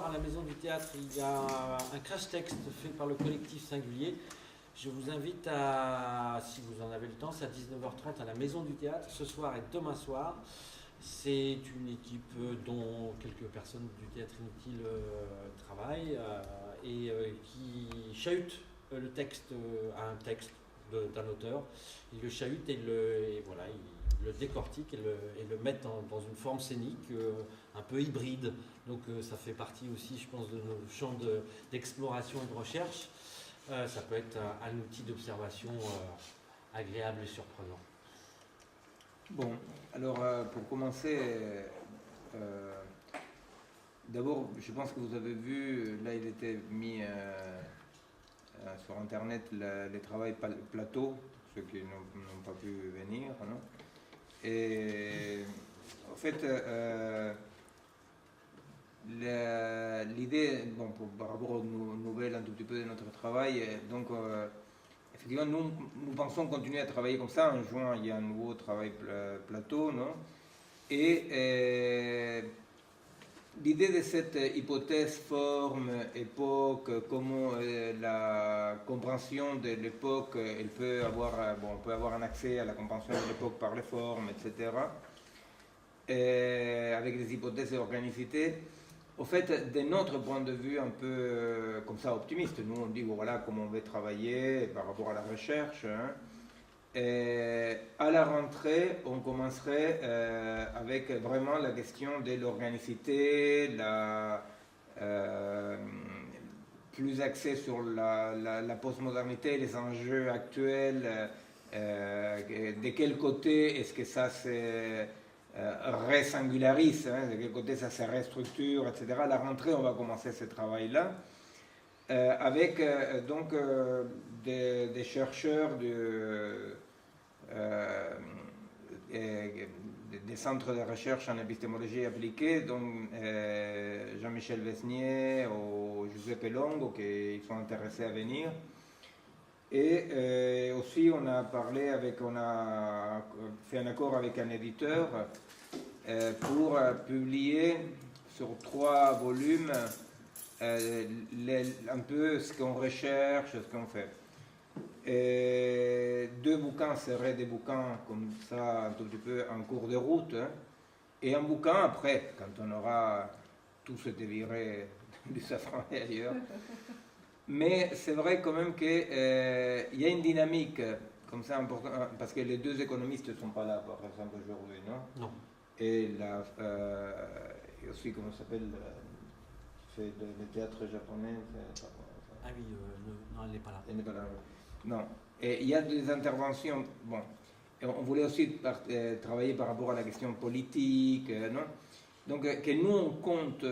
À la Maison du Théâtre, il y a un crash texte fait par le collectif Singulier. Je vous invite à, si vous en avez le temps, c'est à 19h30 à la Maison du Théâtre, ce soir et demain soir. C'est une équipe dont quelques personnes du Théâtre Inutile travaillent et qui chahute le texte à un texte d'un auteur. Ils le chahutent et voilà, ils le décortiquent et le mettent dans une forme scénique un peu hybride. Donc ça fait partie aussi, je pense, de nos champs d'exploration et de recherche. Ça peut être un outil d'observation agréable et surprenant. Bon, alors pour commencer, d'abord, je pense que vous avez vu, là il était mis sur internet les travaux plateau, ceux qui n'ont pas pu venir, non? Et en fait, l'idée, bon, par rapport aux nouvelles un tout petit peu de notre travail, donc effectivement, nous pensons continuer à travailler comme ça. En juin, il y a un nouveau travail plateau, non? Et l'idée de cette hypothèse forme, époque, comment la compréhension de l'époque, elle peut avoir, bon, on peut avoir un accès à la compréhension de l'époque par les formes, etc. Et avec des hypothèses d'organicité. Au fait, de notre point de vue un peu comme ça optimiste, nous on dit bon, voilà comment on va travailler par rapport à la recherche. Hein. Et à la rentrée, on commencerait avec vraiment la question de l'organicité, plus axé sur la postmodernité, les enjeux actuels, de quel côté est-ce que ça c'est resingularise, hein, de quel côté ça se restructure, etc. À la rentrée, on va commencer ce travail-là, avec donc des chercheurs des centres de recherche en épistémologie appliquée, donc Jean-Michel Vesnier ou Giuseppe Longo, qui sont intéressés à venir. Et aussi, on a fait un accord avec un éditeur pour publier sur 3 volumes un peu ce qu'on recherche, ce qu'on fait. Et 2 bouquins seraient des bouquins comme ça, un tout petit peu en cours de route, hein, et un bouquin après, quand on aura tout se déviré du safran et ailleurs. Mais c'est vrai quand même qu'il y a une dynamique comme ça importante, parce que les 2 économistes ne sont pas là, par exemple, aujourd'hui, non? Non. Et aussi, comment ça s'appelle, fait le théâtre japonais. Ah oui, non, elle n'est pas là. Elle n'est pas là. Non. Et il y a des interventions, bon, et on voulait aussi travailler par rapport à la question politique, non? Donc, que nous, on compte,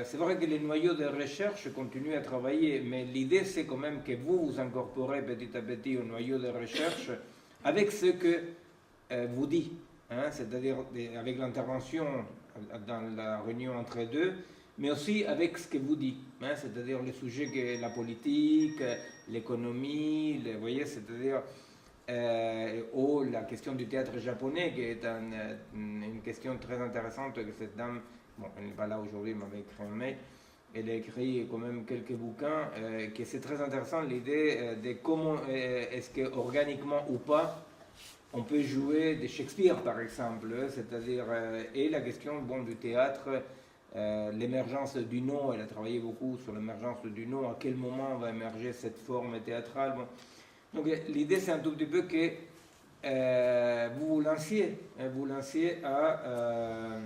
c'est vrai que les noyaux de recherche continuent à travailler, mais l'idée, c'est quand même que vous vous incorporez petit à petit au noyau de recherche avec ce que vous dit, hein, c'est-à-dire avec l'intervention dans la réunion entre deux, mais aussi avec ce que vous dit, hein, c'est-à-dire les sujets que la politique, l'économie, vous voyez, c'est-à-dire ou la question du théâtre japonais, qui est une question très intéressante que cette dame, bon, elle n'est pas là aujourd'hui, elle m'avait écrit un mail, elle a écrit quand même quelques bouquins, que c'est très intéressant l'idée de comment est-ce que organiquement ou pas, on peut jouer de Shakespeare par exemple, c'est-à-dire, et la question bon, du théâtre, l'émergence du nom, elle a travaillé beaucoup sur l'émergence du nom, à quel moment va émerger cette forme théâtrale. Bon. Donc l'idée c'est un tout petit peu que vous lanciez à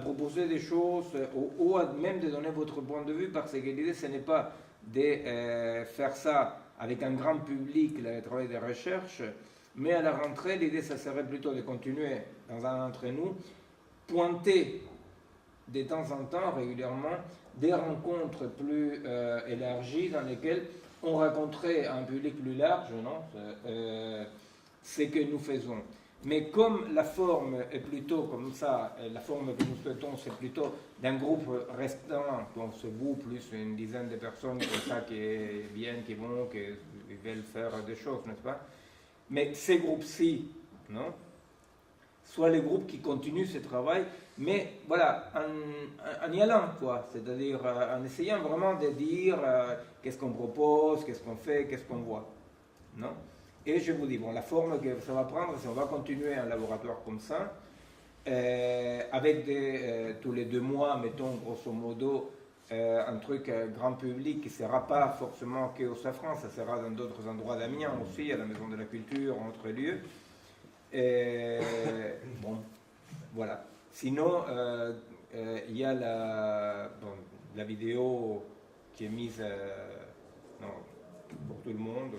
proposer des choses ou même de donner votre point de vue, parce que l'idée ce n'est pas de faire ça avec un grand public, le travail de recherche, mais à la rentrée l'idée ça serait plutôt de continuer dans un entre nous, pointer de temps en temps, régulièrement, des rencontres plus élargies dans lesquelles on raconterait à un public plus large, non, ce que nous faisons. Mais comme la forme est plutôt comme ça, la forme que nous souhaitons, c'est plutôt d'un groupe restreint, bon, c'est vous plus une dizaine de personnes comme ça qui viennent, qui vont, qui veulent faire des choses, n'est-ce pas? Mais ces groupes-ci, non, soit les groupes qui continuent ce travail, mais voilà, en y allant, quoi, c'est-à-dire en essayant vraiment de dire qu'est-ce qu'on propose, qu'est-ce qu'on fait, qu'est-ce qu'on voit, non? Et je vous dis, bon, la forme que ça va prendre, c'est on va continuer un laboratoire comme ça, avec tous les 2 mois, mettons, grosso modo, un truc grand public qui ne sera pas forcément qu'au Safran, ça sera dans d'autres endroits d'Amiens aussi, à la Maison de la Culture, en autres lieux. Bon, voilà. Sinon, il y a la vidéo qui est mise pour tout le monde,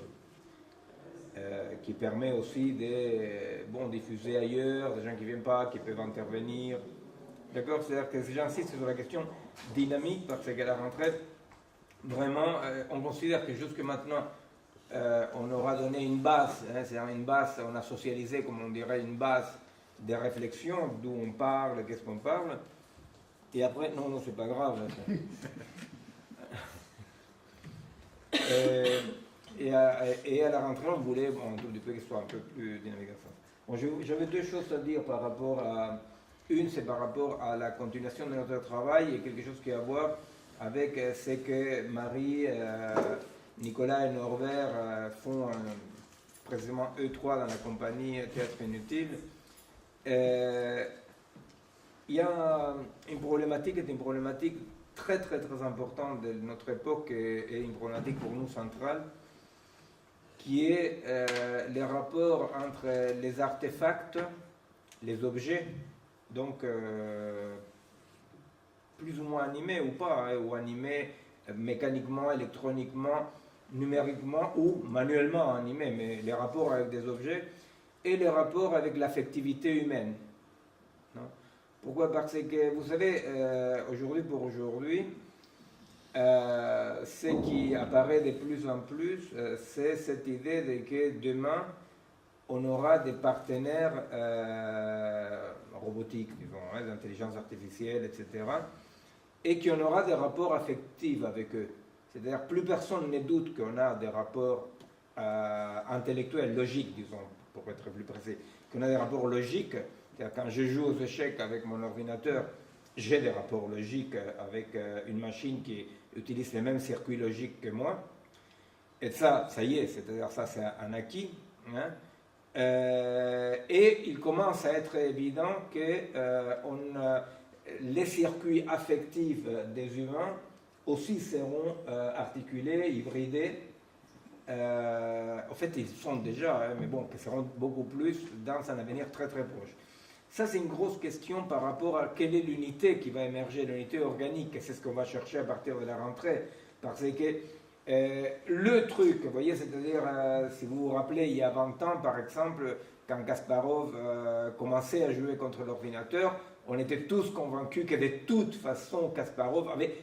qui permet aussi de diffuser ailleurs, des gens qui ne viennent pas, qui peuvent intervenir. D'accord? C'est-à-dire que j'insiste sur la question dynamique, parce qu'à la rentrée, vraiment, on considère que jusque maintenant, on aura donné une base, c'est-à-dire une base, on a socialisé, comme on dirait, une base de réflexion, d'où on parle, qu'est-ce qu'on parle, et après, non, c'est pas grave. Et à la rentrée, on voulait un tout petit peu que ce soit un peu plus dynamique. Bon, j'avais 2 choses à dire par rapport à... Une, c'est par rapport à la continuation de notre travail et quelque chose qui a à voir avec ce que Marie, Nicolas et Norbert font précisément eux 3 dans la compagnie Théâtre Inutile. Il y a une problématique très très très importante de notre époque et une problématique pour nous centrale, qui est les rapports entre les artefacts, les objets, donc plus ou moins animés ou pas, ou animés mécaniquement, électroniquement, numériquement ou manuellement animés, mais les rapports avec des objets et les rapports avec l'affectivité humaine. Non? Pourquoi? Parce que vous savez, aujourd'hui pour aujourd'hui, ce qui apparaît de plus en plus, c'est cette idée de que demain, on aura des partenaires robotiques, disons, d'intelligence artificielle, etc., et qu'on aura des rapports affectifs avec eux. C'est-à-dire, plus personne ne doute qu'on a des rapports intellectuels, logiques, disons, pour être plus précis, qu'on a des rapports logiques. C'est-à-dire, quand je joue aux échecs avec mon ordinateur, j'ai des rapports logiques avec une machine qui utilise les mêmes circuits logiques que moi. Et ça y est, c'est-à-dire ça, c'est un acquis. Hein. Et il commence à être évident que les circuits affectifs des humains aussi seront articulés, hybridés. En fait, ils sont déjà, mais bon, qu'ils seront beaucoup plus dans un avenir très très proche. Ça, c'est une grosse question par rapport à quelle est l'unité qui va émerger, l'unité organique, et c'est ce qu'on va chercher à partir de la rentrée. Parce que le truc, vous voyez, c'est-à-dire, si vous vous rappelez, il y a 20 ans, par exemple, quand Kasparov commençait à jouer contre l'ordinateur, on était tous convaincus que de toute façon, Kasparov avait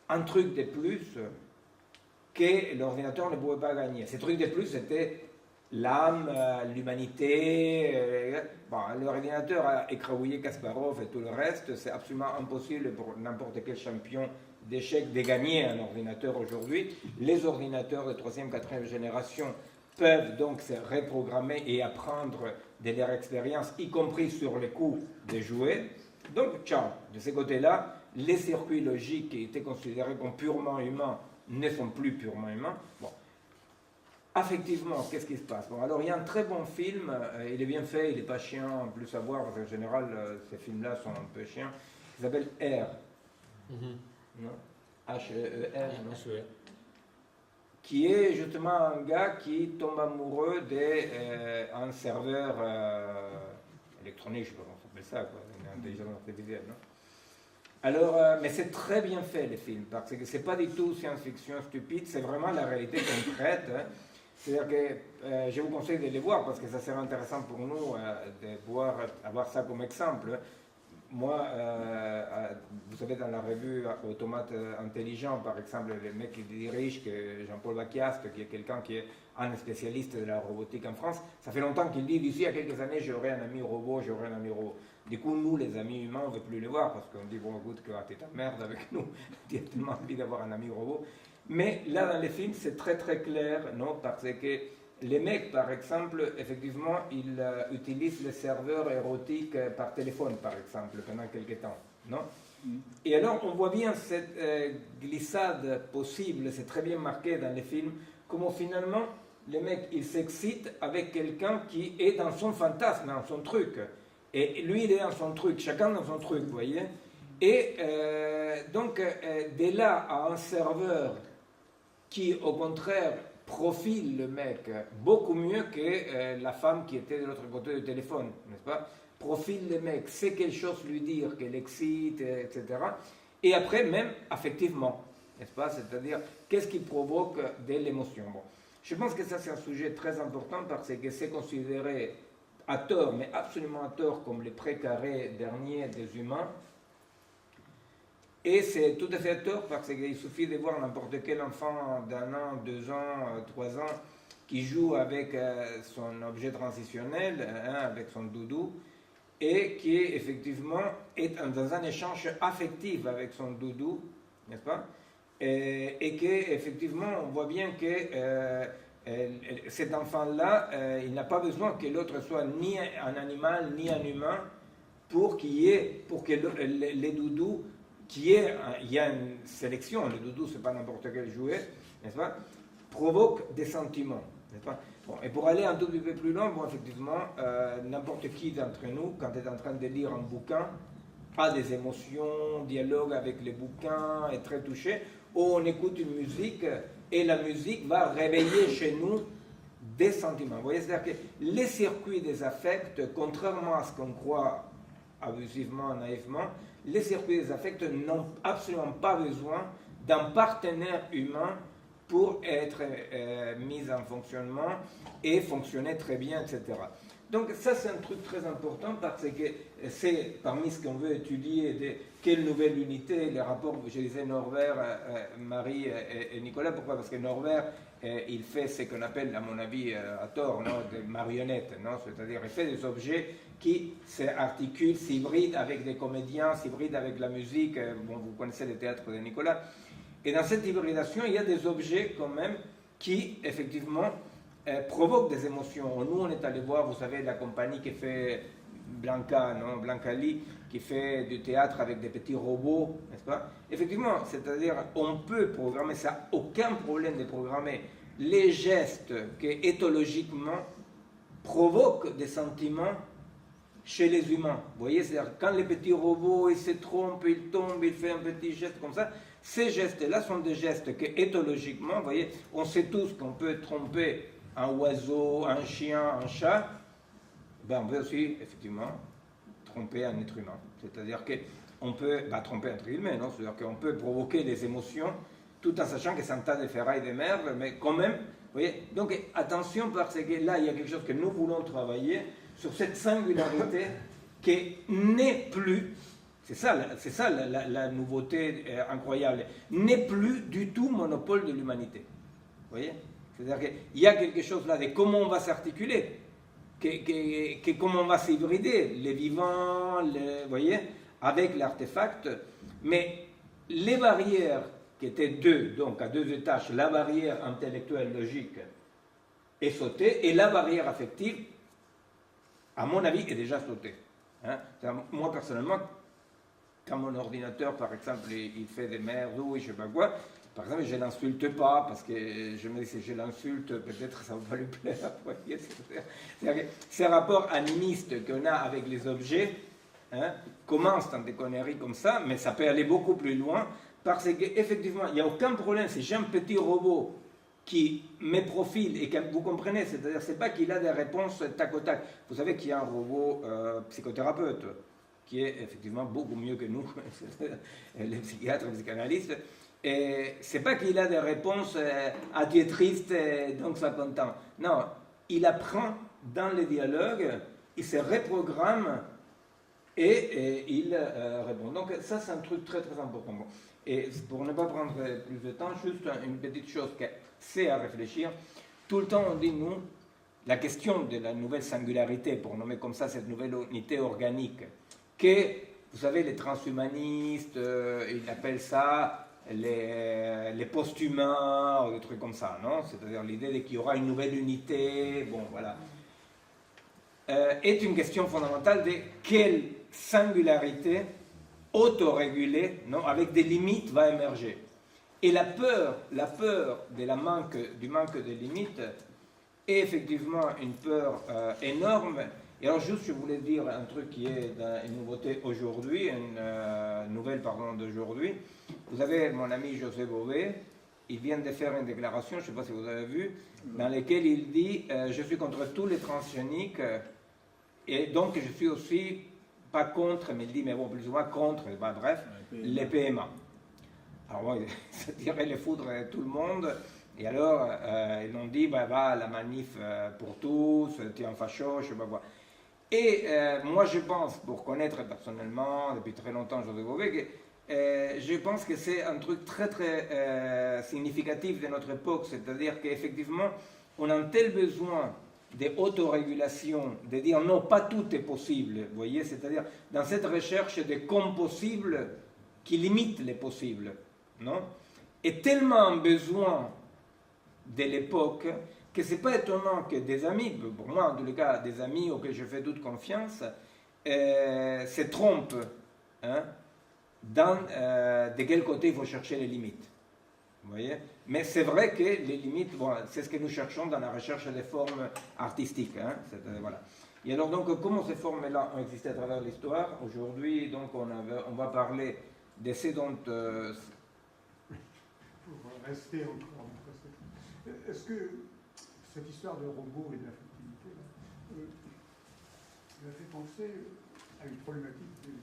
un truc de plus que l'ordinateur ne pouvait pas gagner. Ce truc de plus, c'était l'âme, l'humanité. Bon, l'ordinateur a écrabouillé Kasparov et tout le reste. C'est absolument impossible pour n'importe quel champion d'échecs de gagner un ordinateur aujourd'hui. Les ordinateurs de 3e, 4e génération peuvent donc se reprogrammer et apprendre de leur expérience, y compris sur les coups de jouer. Donc, ciao. De ce côté-là, les circuits logiques qui étaient considérés comme purement humains ne sont plus purement humains. Bon. Affectivement, qu'est-ce qui se passe? Bon, alors, il y a un très bon film, il est bien fait, il n'est pas chiant en plus à voir, parce qu'en général, ces films-là sont un peu chiants, qui s'appelle R. Non? H-E-E-R, non? H-E-R. Qui est justement un gars qui tombe amoureux d'un serveur électronique, je ne sais pas comment on s'appelle ça, quoi, une intelligence artificielle, non? Alors, mais c'est très bien fait, les films, parce que ce n'est pas du tout science-fiction stupide, c'est vraiment la réalité concrète. Hein. C'est-à-dire que je vous conseille de les voir, parce que ça sera intéressant pour nous avoir ça comme exemple. Moi, vous savez, dans la revue Automate Intelligent, par exemple, le mec qui dirige, Jean-Paul Bacchiast, qui est quelqu'un qui est un spécialiste de la robotique en France, ça fait longtemps qu'il dit, d'ici à quelques années, j'aurai un ami robot, j'aurai un ami robot. Du coup, nous, les amis humains, on ne veut plus les voir, parce qu'on dit, bon, écoute, que t'es ta merde avec nous, tu as tellement envie d'avoir un ami robot. Mais là, dans les films, c'est très très clair, non, parce que les mecs, par exemple, effectivement, ils utilisent les serveurs érotiques par téléphone, par exemple, pendant quelques temps, non? Et alors, on voit bien cette glissade possible, c'est très bien marqué dans les films, comment finalement, les mecs, ils s'excitent avec quelqu'un qui est dans son fantasme, dans son truc. Et lui, il est dans son truc, chacun dans son truc, vous voyez? Et donc, de là à un serveur qui, au contraire, profile le mec beaucoup mieux que la femme qui était de l'autre côté du téléphone, n'est-ce pas? Profile le mec, sait quelque chose lui dire, qu'elle excite, etc. Et après, même affectivement, n'est-ce pas? C'est-à-dire, qu'est-ce qui provoque de l'émotion? Bon. Je pense que ça, c'est un sujet très important parce que c'est considéré à tort, mais absolument à tort, comme les précarés derniers des humains. Et c'est tout à fait à tort parce qu'il suffit de voir n'importe quel enfant d'1 an, 2 ans, 3 ans qui joue avec son objet transitionnel, avec son doudou, et qui effectivement est dans un échange affectif avec son doudou, n'est-ce pas? Et qu'effectivement on voit bien que cet enfant-là, il n'a pas besoin que l'autre soit ni un animal ni un humain pour que les doudous, il y a une sélection, le doudou c'est pas n'importe quel jouet, n'est-ce pas, provoque des sentiments, n'est-ce pas? Bon, et pour aller un tout petit peu plus loin, bon, effectivement, n'importe qui d'entre nous, quand il est en train de lire un bouquin, a des émotions, dialogue avec les bouquins, est très touché, ou on écoute une musique, et la musique va réveiller chez nous des sentiments. Vous voyez, c'est-à-dire que les circuits des affects, contrairement à ce qu'on croit abusivement, naïvement, les circuits des affects n'ont absolument pas besoin d'un partenaire humain pour être mis en fonctionnement et fonctionner très bien, etc. Donc ça, c'est un truc très important parce que c'est parmi ce qu'on veut étudier de quelle nouvelle unité, les rapports, je disais Norbert, Marie et Nicolas. Pourquoi? Parce que Norbert, il fait ce qu'on appelle, à mon avis, à tort, non, des marionnettes, non? C'est-à-dire il fait des objets qui s'articulent, s'hybrident avec des comédiens, s'hybrident avec la musique. Bon, vous connaissez le théâtre de Nicolas. Et dans cette hybridation, il y a des objets quand même qui, effectivement, provoquent des émotions. Nous, on est allé voir, vous savez, la compagnie qui fait Blanca, non? Blanca Lee, qui fait du théâtre avec des petits robots, n'est-ce pas? Effectivement, c'est-à-dire, on peut programmer, ça n'a aucun problème de programmer les gestes qui, éthologiquement, provoquent des sentiments chez les humains. Vous voyez, c'est-à-dire, quand les petits robots, ils se trompent, ils tombent, ils font un petit geste comme ça, ces gestes-là sont des gestes que, éthologiquement, vous voyez, on sait tous qu'on peut tromper un oiseau, un chien, un chat, ben on peut aussi, effectivement, tromper un être humain. C'est-à-dire qu'on peut, tromper un être humain, non? C'est-à-dire qu'on peut provoquer des émotions tout en sachant que c'est un tas de ferraille de merde, mais quand même, vous voyez. Donc attention, parce que là, il y a quelque chose que nous voulons travailler sur cette singularité qui n'est plus, c'est ça la nouveauté incroyable, n'est plus du tout monopole de l'humanité. Vous voyez? C'est-à-dire qu'il y a quelque chose là de comment on va s'articuler, comment on va s'hybrider, les vivants, vous voyez, avec l'artefact, mais les barrières qui étaient deux, donc à deux étages, la barrière intellectuelle logique est sautée, et la barrière affective, à mon avis, est déjà sautée. Hein? Moi, personnellement, quand mon ordinateur, par exemple, il fait des merdes ou je ne sais pas quoi, par exemple, je ne l'insulte pas, parce que je me dis, si je l'insulte, peut-être ça ne va pas lui plaire. Ces rapports animistes qu'on a avec les objets commencent dans des conneries comme ça, mais ça peut aller beaucoup plus loin, parce qu'effectivement, il n'y a aucun problème. Si j'ai un petit robot qui me profile, et que vous comprenez, c'est-à-dire, c'est pas qu'il a des réponses tac au tac. Vous savez qu'il y a un robot psychothérapeute, qui est effectivement beaucoup mieux que nous, les psychiatres, les psychanalystes. Et c'est pas qu'il a des réponses à Dieu triste, donc soit content. Non, il apprend dans les dialogues, il se reprogramme et il répond. Donc ça, c'est un truc très très important. Bon. Et pour ne pas prendre plus de temps, juste une petite chose que c'est à réfléchir. Tout le temps, on dit, nous, la question de la nouvelle singularité, pour nommer comme ça cette nouvelle unité organique, que, vous savez, les transhumanistes, ils appellent ça les post-humains, ou des trucs comme ça, non? C'est-à-dire l'idée qu'il y aura une nouvelle unité, bon, voilà. Est une question fondamentale de quelle singularité autorégulée, non, avec des limites, va émerger. Et la peur du manque de limites est effectivement une peur énorme. Et alors juste, je voulais dire un truc qui est une nouveauté aujourd'hui, une nouvelle d'aujourd'hui. Vous avez mon ami José Bové, il vient de faire une déclaration, je ne sais pas si vous avez vu, dans laquelle il dit je suis contre tous les transgéniques et donc je suis aussi pas contre, mais il dit mais bon plus ou moins contre, bah, bref, les PMA. Alors bon, ça tirait les foudres à tout le monde. Et alors, ils ont dit, bah, va à la manif pour tous, tu es un facho, je sais pas quoi. Et moi, je pense, pour connaître personnellement, depuis très longtemps, José Bové, que je pense que c'est un truc très, très significatif de notre époque. C'est-à-dire qu'effectivement, on a un tel besoin d'autorégulation, de dire non, pas tout est possible, vous voyez, c'est-à-dire dans cette recherche des compossibles qui limitent les possibles, non? Et tellement un besoin de l'époque que c'est pas étonnant que des amis, pour moi en tous les cas des amis auxquels je fais toute confiance, se trompent hein, dans de quel côté il faut chercher les limites. Vous voyez? Mais c'est vrai que les limites, bon, c'est ce que nous cherchons dans la recherche des formes artistiques. Hein, voilà. Et alors donc comment ces formes-là ont existé à travers l'histoire? Aujourd'hui donc on va parler de ce dont... Pour rester encore, est-ce que cette histoire de robot et d'affectivité m'a fait penser à une problématique qui est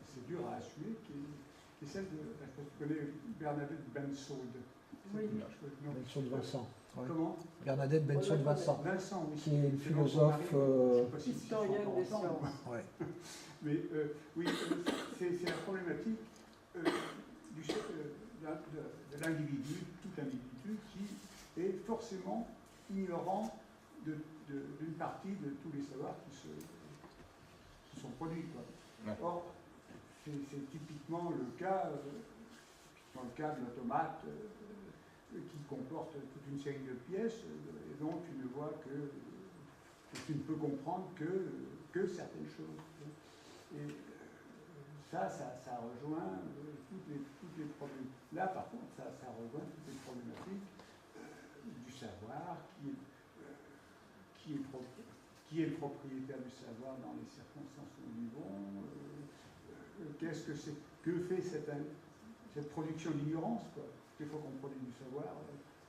assez dure à assumer, qui est celle de, je pense que tu connais Bernadette Bensaud. Oui. Bensaud de Vincent. Ouais. Comment? Bernadette Bensaud de Vincent. Vincent, oui. Qui est une philosophe... historienne des sciences. Ouais. Mais oui, c'est la problématique de l'individu, tout individu qui est forcément ignorant d'une partie de tous les savoirs qui sont produits. Quoi. Ouais. Or, c'est typiquement le cas de l'automate qui comporte toute une série de pièces et dont tu ne vois que tu ne peux comprendre que certaines choses. Et ça rejoint toutes les problèmes. Là, par contre, ça rejoint toutes les problématiques du savoir, qui est le propriétaire du savoir dans les circonstances où nous vivons. Qu'est-ce que c'est? Que fait cette production d'ignorance, quoi? Des fois qu'on produit du savoir,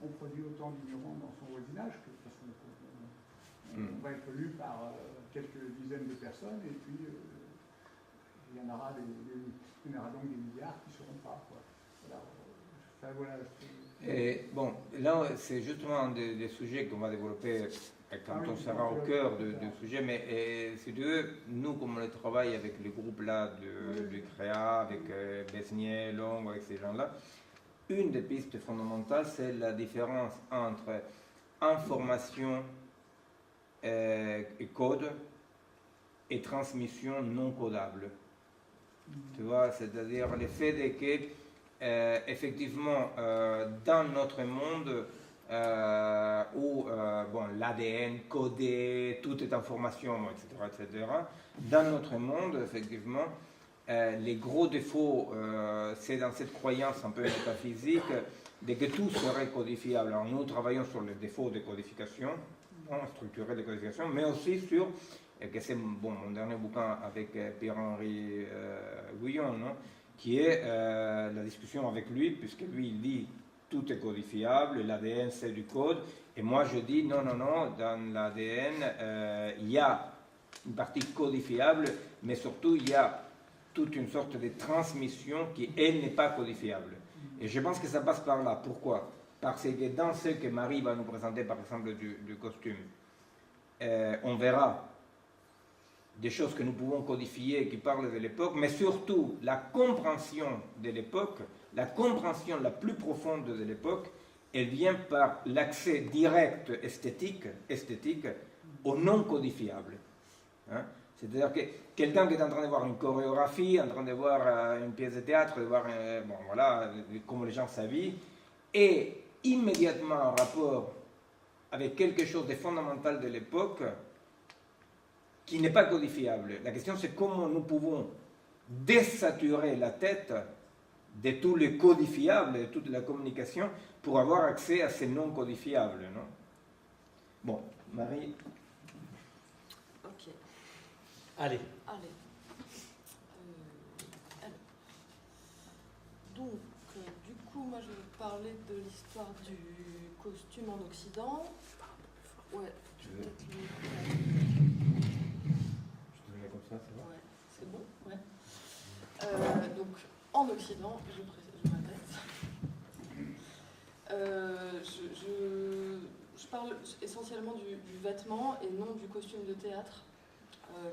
on produit autant d'ignorance dans son voisinage que parce qu'on va être lu par quelques dizaines de personnes et puis il y en aura donc des milliards qui ne seront pas. Quoi. Voilà, et bon, là, c'est justement un des sujets qu'on va développer quand on sera au cœur du sujet, mais si tu veux, nous, comme on travaille avec le groupe là du CREA, avec Besnier, Long, avec ces gens-là, une des pistes fondamentales, c'est la différence entre information et code et transmission non codable. Tu vois, c'est-à-dire le fait que effectivement, dans notre monde où l'ADN codé, tout est information, etc., dans notre monde, effectivement, les gros défauts, c'est dans cette croyance un peu métaphysique de que tout serait codifiable. Alors nous travaillons sur les défauts de codification, structurés de codification, mais aussi sur, et que c'est mon dernier bouquin avec Pierre-Henri Gouillon, non, qui est la discussion avec lui, puisque lui il dit tout est codifiable, l'ADN c'est du code, et moi je dis non, dans l'ADN il y a une partie codifiable, mais surtout il y a toute une sorte de transmission qui, elle, n'est pas codifiable. Et je pense que ça passe par là. Pourquoi? Parce que dans ce que Marie va nous présenter, par exemple, du costume, on verra des choses que nous pouvons codifier qui parlent de l'époque, mais surtout la compréhension de l'époque, la compréhension la plus profonde de l'époque, elle vient par l'accès direct esthétique au non codifiable. Hein? C'est-à-dire que quelqu'un qui est en train de voir une chorégraphie, en train de voir une pièce de théâtre, de voir bon, voilà, comment les gens s'habillent, est immédiatement en rapport avec quelque chose de fondamental de l'époque qui n'est pas codifiable. La question, c'est comment nous pouvons désaturer la tête de tout le codifiable, de toute la communication, pour avoir accès à ces non codifiables. Non? Bon, Marie. Ok. Allez. Allez. Alors. Donc, du coup, moi je vais vous parler de l'histoire du costume en Occident. Ouais, Tu veux? peut-être le... Je te mets comme ça, c'est bon? Ouais, c'est bon, ouais. Donc, en Occident, je répète. Je parle essentiellement du vêtement et non du costume de théâtre,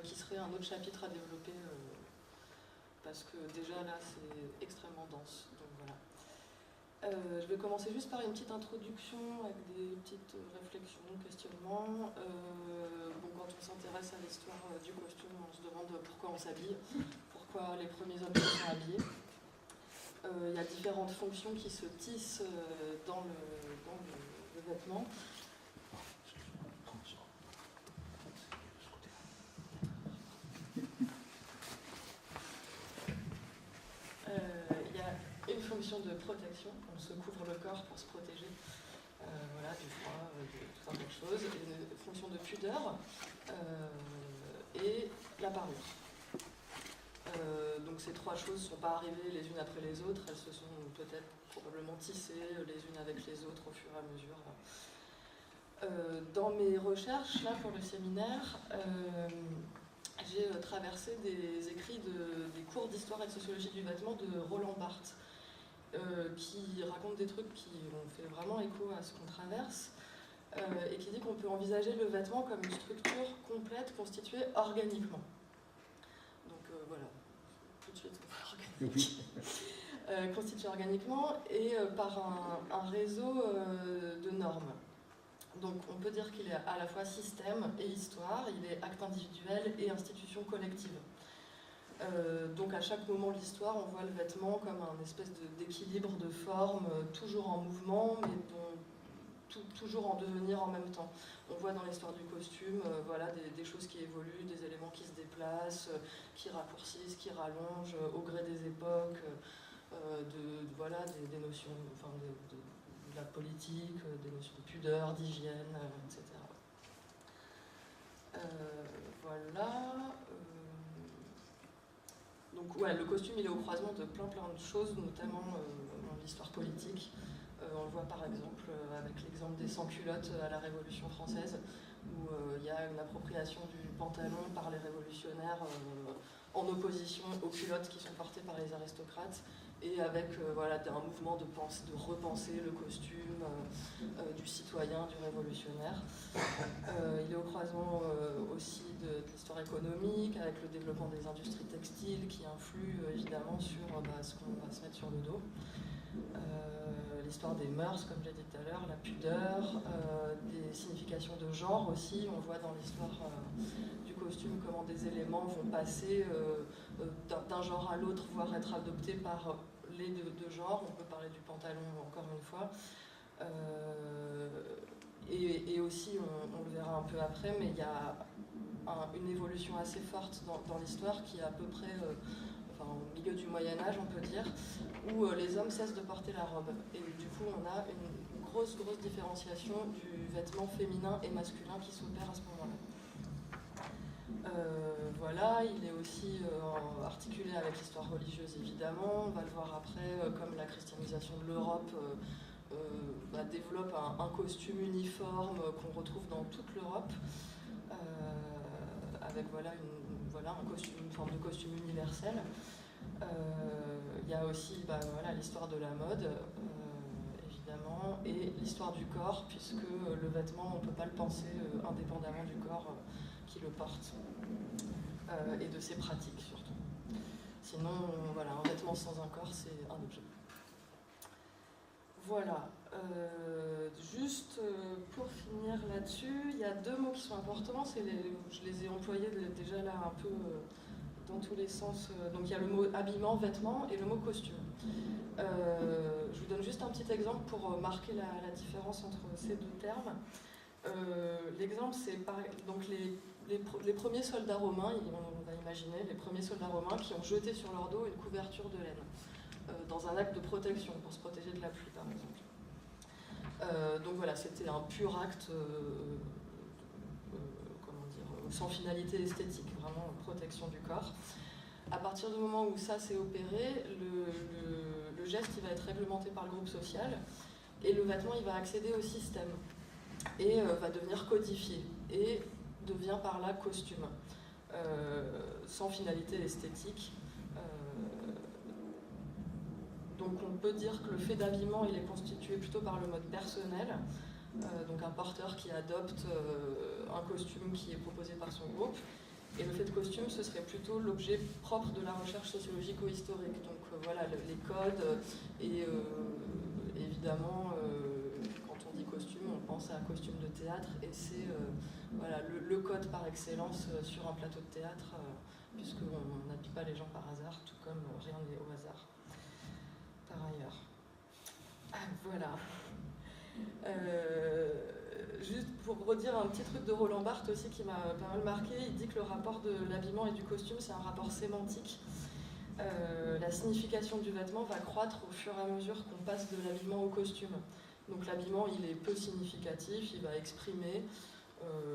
qui serait un autre chapitre à développer, parce que déjà là, c'est extrêmement dense. Donc voilà. Je vais commencer juste par une petite introduction avec des petites réflexions, questionnements. Quand on s'intéresse à l'histoire du costume, on se demande pourquoi on s'habille, pourquoi les premiers hommes se sont habillés. Il y a différentes fonctions qui se tissent dans le vêtement. Il y a une fonction de protection, on se couvre le corps pour se protéger voilà, du froid, de tout un tas de choses, une fonction de pudeur et la parure. Donc ces trois choses ne sont pas arrivées les unes après les autres, elles se sont peut-être probablement tissées les unes avec les autres au fur et à mesure. Dans mes recherches, là, pour le séminaire, j'ai traversé des écrits des cours d'histoire et de sociologie du vêtement de Roland Barthes, qui raconte des trucs qui ont fait vraiment écho à ce qu'on traverse, et qui dit qu'on peut envisager le vêtement comme une structure complète constituée organiquement. Donc voilà, tout de suite, organique. Constituée organiquement et par un réseau de normes. Donc on peut dire qu'il est à la fois système et histoire, il est acte individuel et institution collective. Donc à chaque moment de l'histoire, on voit le vêtement comme un espèce d'équilibre de forme, toujours en mouvement, mais toujours en devenir en même temps. On voit dans l'histoire du costume voilà, des choses qui évoluent, des éléments qui se déplacent, qui raccourcissent, qui rallongent au gré des époques, voilà, des notions enfin, de la politique, des notions de pudeur, d'hygiène, etc. Voilà. Donc ouais, le costume il est au croisement de plein de choses, notamment dans l'histoire politique. On le voit par exemple avec l'exemple des sans-culottes à la Révolution française, où il y a une appropriation du pantalon par les révolutionnaires en opposition aux culottes qui sont portées par les aristocrates, et avec voilà, un mouvement de repenser le costume du citoyen, du révolutionnaire. Il est au croisement aussi de l'histoire économique, avec le développement des industries textiles qui influent évidemment sur ce qu'on va se mettre sur le dos. L'histoire des mœurs, comme j'ai dit tout à l'heure, la pudeur, des significations de genre aussi. On voit dans l'histoire du costume comment des éléments vont passer d'un genre à l'autre, voire être adoptés par les deux genres. On peut parler du pantalon encore une fois. Et aussi, on le verra un peu après, mais il y a une évolution assez forte dans l'histoire qui est à peu près au milieu du Moyen-Âge, on peut dire, où les hommes cessent de porter la robe. Et du coup, on a une grosse différenciation du vêtement féminin et masculin qui s'opère à ce moment-là. Voilà, il est aussi articulé avec l'histoire religieuse, évidemment. On va le voir après, comme la christianisation de l'Europe développe un costume uniforme qu'on retrouve dans toute l'Europe, avec une forme de costume universel. Il y a aussi l'histoire de la mode, évidemment, et l'histoire du corps, puisque le vêtement, on ne peut pas le penser indépendamment du corps qui le porte, et de ses pratiques surtout. Sinon, un vêtement sans un corps, c'est un objet. Voilà. Juste pour finir là-dessus, il y a deux mots qui sont importants. Je les ai employés déjà là un peu dans tous les sens. Donc il y a le mot habillement, vêtements et le mot costume. Je vous donne juste un petit exemple pour marquer la différence entre ces deux termes. L'exemple, c'est donc les premiers soldats romains, on va imaginer, les premiers soldats romains qui ont jeté sur leur dos une couverture de laine, dans un acte de protection, pour se protéger de la pluie par exemple. Donc voilà, c'était un pur acte, sans finalité esthétique, vraiment protection du corps. À partir du moment où ça s'est opéré, le geste il va être réglementé par le groupe social et le vêtement il va accéder au système et va devenir codifié et devient par là costume, sans finalité esthétique. Donc on peut dire que le fait d'habillement il est constitué plutôt par le mode personnel, donc un porteur qui adopte un costume qui est proposé par son groupe, et le fait de costume ce serait plutôt l'objet propre de la recherche sociologico-historique. Donc voilà, les codes et évidemment quand on dit costume on pense à un costume de théâtre et c'est voilà, le code par excellence sur un plateau de théâtre, puisqu'on n'habille pas les gens par hasard, tout comme rien n'est au hasard par ailleurs. Voilà. Juste pour redire un petit truc de Roland Barthes aussi qui m'a pas mal marqué, il dit que le rapport de l'habillement et du costume c'est un rapport sémantique. La signification du vêtement va croître au fur et à mesure qu'on passe de l'habillement au costume. Donc l'habillement il est peu significatif, il va exprimer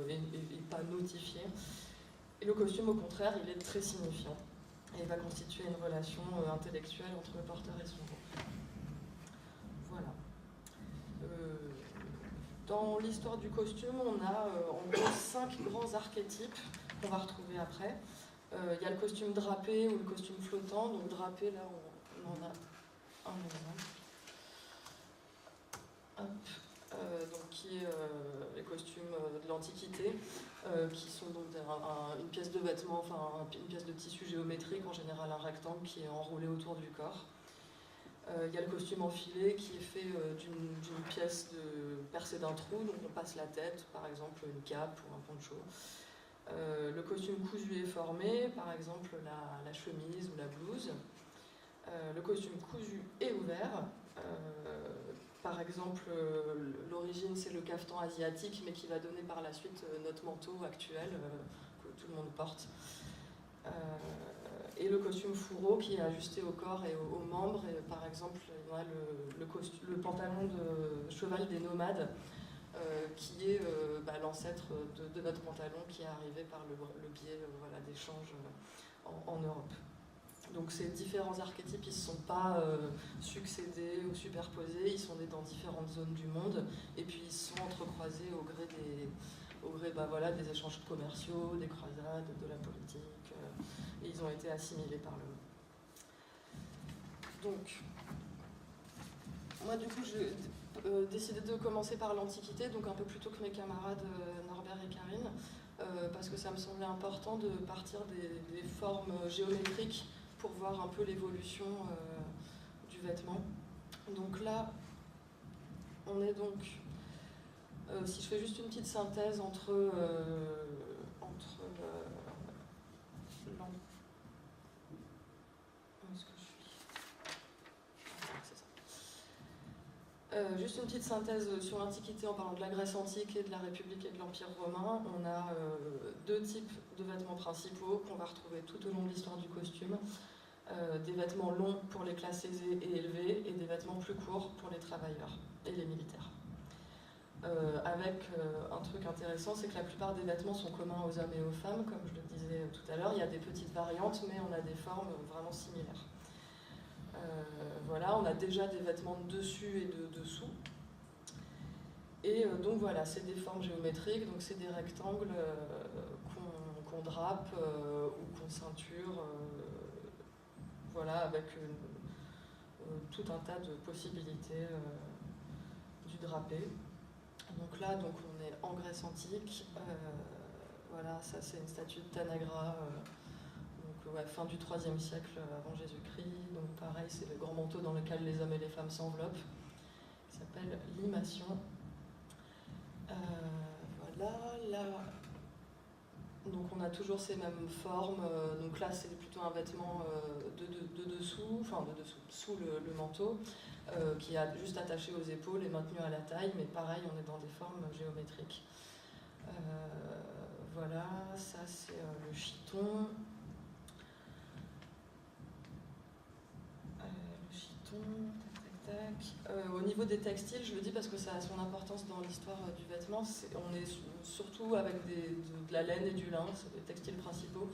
et pas notifier. Et le costume au contraire il est très signifiant et il va constituer une relation intellectuelle entre le porteur et son groupe. Voilà. Dans l'histoire du costume, on a en gros 5 grands archétypes qu'on va retrouver après. Il y a le costume drapé ou le costume flottant. Donc drapé, là, on en a un exemple. Donc qui est les costumes de l'Antiquité, qui sont donc une pièce de vêtement, enfin une pièce de tissu géométrique, en général un rectangle qui est enroulé autour du corps. Il y a le costume enfilé qui est fait d'une pièce percée d'un trou, donc on passe la tête, par exemple une cape ou un poncho. Le costume cousu et formé, par exemple la chemise ou la blouse. Le costume cousu et ouvert, par exemple l'origine c'est le cafetan asiatique, mais qui va donner par la suite notre manteau actuel que tout le monde porte. Et le costume fourreau qui est ajusté au corps et aux membres. Et par exemple, on a le pantalon de cheval des nomades, qui est l'ancêtre de notre pantalon qui est arrivé par le biais d'échanges en Europe. Donc ces différents archétypes, ils ne se sont pas succédés ou superposés, ils sont nés dans différentes zones du monde, et puis ils se sont entrecroisés au gré des échanges commerciaux, des croisades, de la politique, et ils ont été assimilés par le monde. Donc, moi du coup, j'ai décidé de commencer par l'Antiquité, donc un peu plus tôt que mes camarades Norbert et Karine, parce que ça me semblait important de partir des formes géométriques pour voir un peu l'évolution du vêtement. Donc là, on est donc, si je fais juste une petite synthèse entre juste une petite synthèse sur l'Antiquité en parlant de la Grèce antique et de la République et de l'Empire romain. On a deux types de vêtements principaux qu'on va retrouver tout au long de l'histoire du costume. Des vêtements longs pour les classes aisées et élevées et des vêtements plus courts pour les travailleurs et les militaires. Avec un truc intéressant, c'est que la plupart des vêtements sont communs aux hommes et aux femmes, comme je le disais tout à l'heure. Il y a des petites variantes, mais on a des formes vraiment similaires. Voilà, on a déjà des vêtements de dessus et de dessous. Et donc voilà, c'est des formes géométriques, donc c'est des rectangles qu'on drape ou qu'on ceinture, voilà, avec tout un tas de possibilités du drapé. Donc là, on est en Grèce antique. Voilà, ça c'est une statue de Tanagra. Fin du IIIe siècle avant Jésus-Christ. Donc pareil, c'est le grand manteau dans lequel les hommes et les femmes s'enveloppent. s'appelle limation. Voilà, là, donc on a toujours ces mêmes formes. Donc là, c'est plutôt un vêtement de dessous, sous le manteau, qui est juste attaché aux épaules et maintenu à la taille, mais pareil, on est dans des formes géométriques. Voilà, ça c'est le chiton. Au niveau des textiles, je le dis parce que ça a son importance dans l'histoire du vêtement. On est surtout avec de la laine et du lin, c'est les textiles principaux.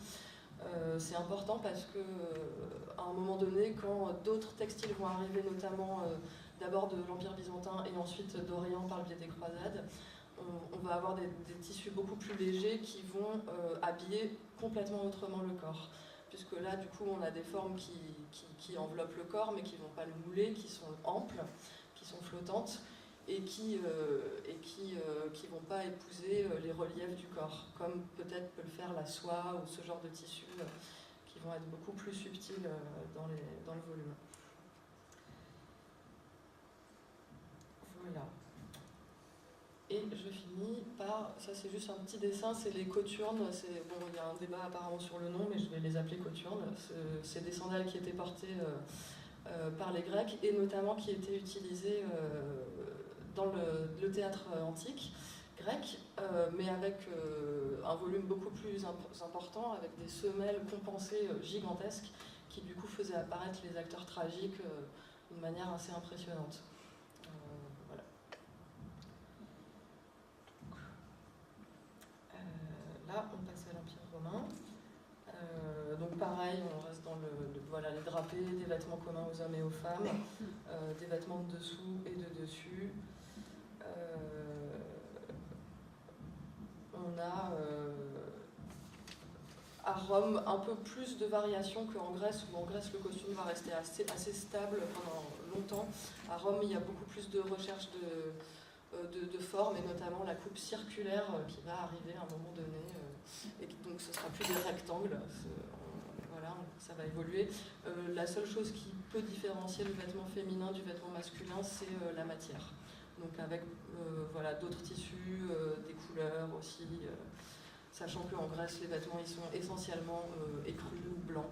C'est important parce que à un moment donné, quand d'autres textiles vont arriver, notamment d'abord de l'Empire byzantin et ensuite d'Orient par le biais des croisades, on va avoir des tissus beaucoup plus légers qui vont habiller complètement autrement le corps. Puisque là, du coup, on a des formes qui enveloppent le corps, mais qui ne vont pas le mouler, qui sont amples, qui sont flottantes, et qui vont pas épouser les reliefs du corps, comme peut-être peut le faire la soie ou ce genre de tissus qui vont être beaucoup plus subtils dans le volume. Voilà. Et je finis par, ça c'est juste un petit dessin, c'est les cothurnes. Bon, il y a un débat apparemment sur le nom, mais je vais les appeler cothurnes. C'est des sandales qui étaient portées par les Grecs et notamment qui étaient utilisées dans le théâtre antique grec, mais avec un volume beaucoup plus important, avec des semelles compensées gigantesques qui du coup faisaient apparaître les acteurs tragiques d'une manière assez impressionnante. Voilà. Là, on passe à l'Empire romain. Donc pareil, on reste dans voilà, les drapés, des vêtements communs aux hommes et aux femmes, des vêtements de dessous et de dessus. On a à Rome un peu plus de variations qu'en Grèce, où en Grèce le costume va rester assez stable pendant longtemps. À Rome, il y a beaucoup plus de recherche de forme, et notamment la coupe circulaire qui va arriver à un moment donné, et donc ce sera plus des rectangles. Voilà, ça va évoluer. La seule chose qui peut différencier le vêtement féminin du vêtement masculin, c'est la matière. Donc avec voilà, d'autres tissus, des couleurs aussi, sachant qu'en Grèce, les vêtements ils sont essentiellement écrus ou blancs,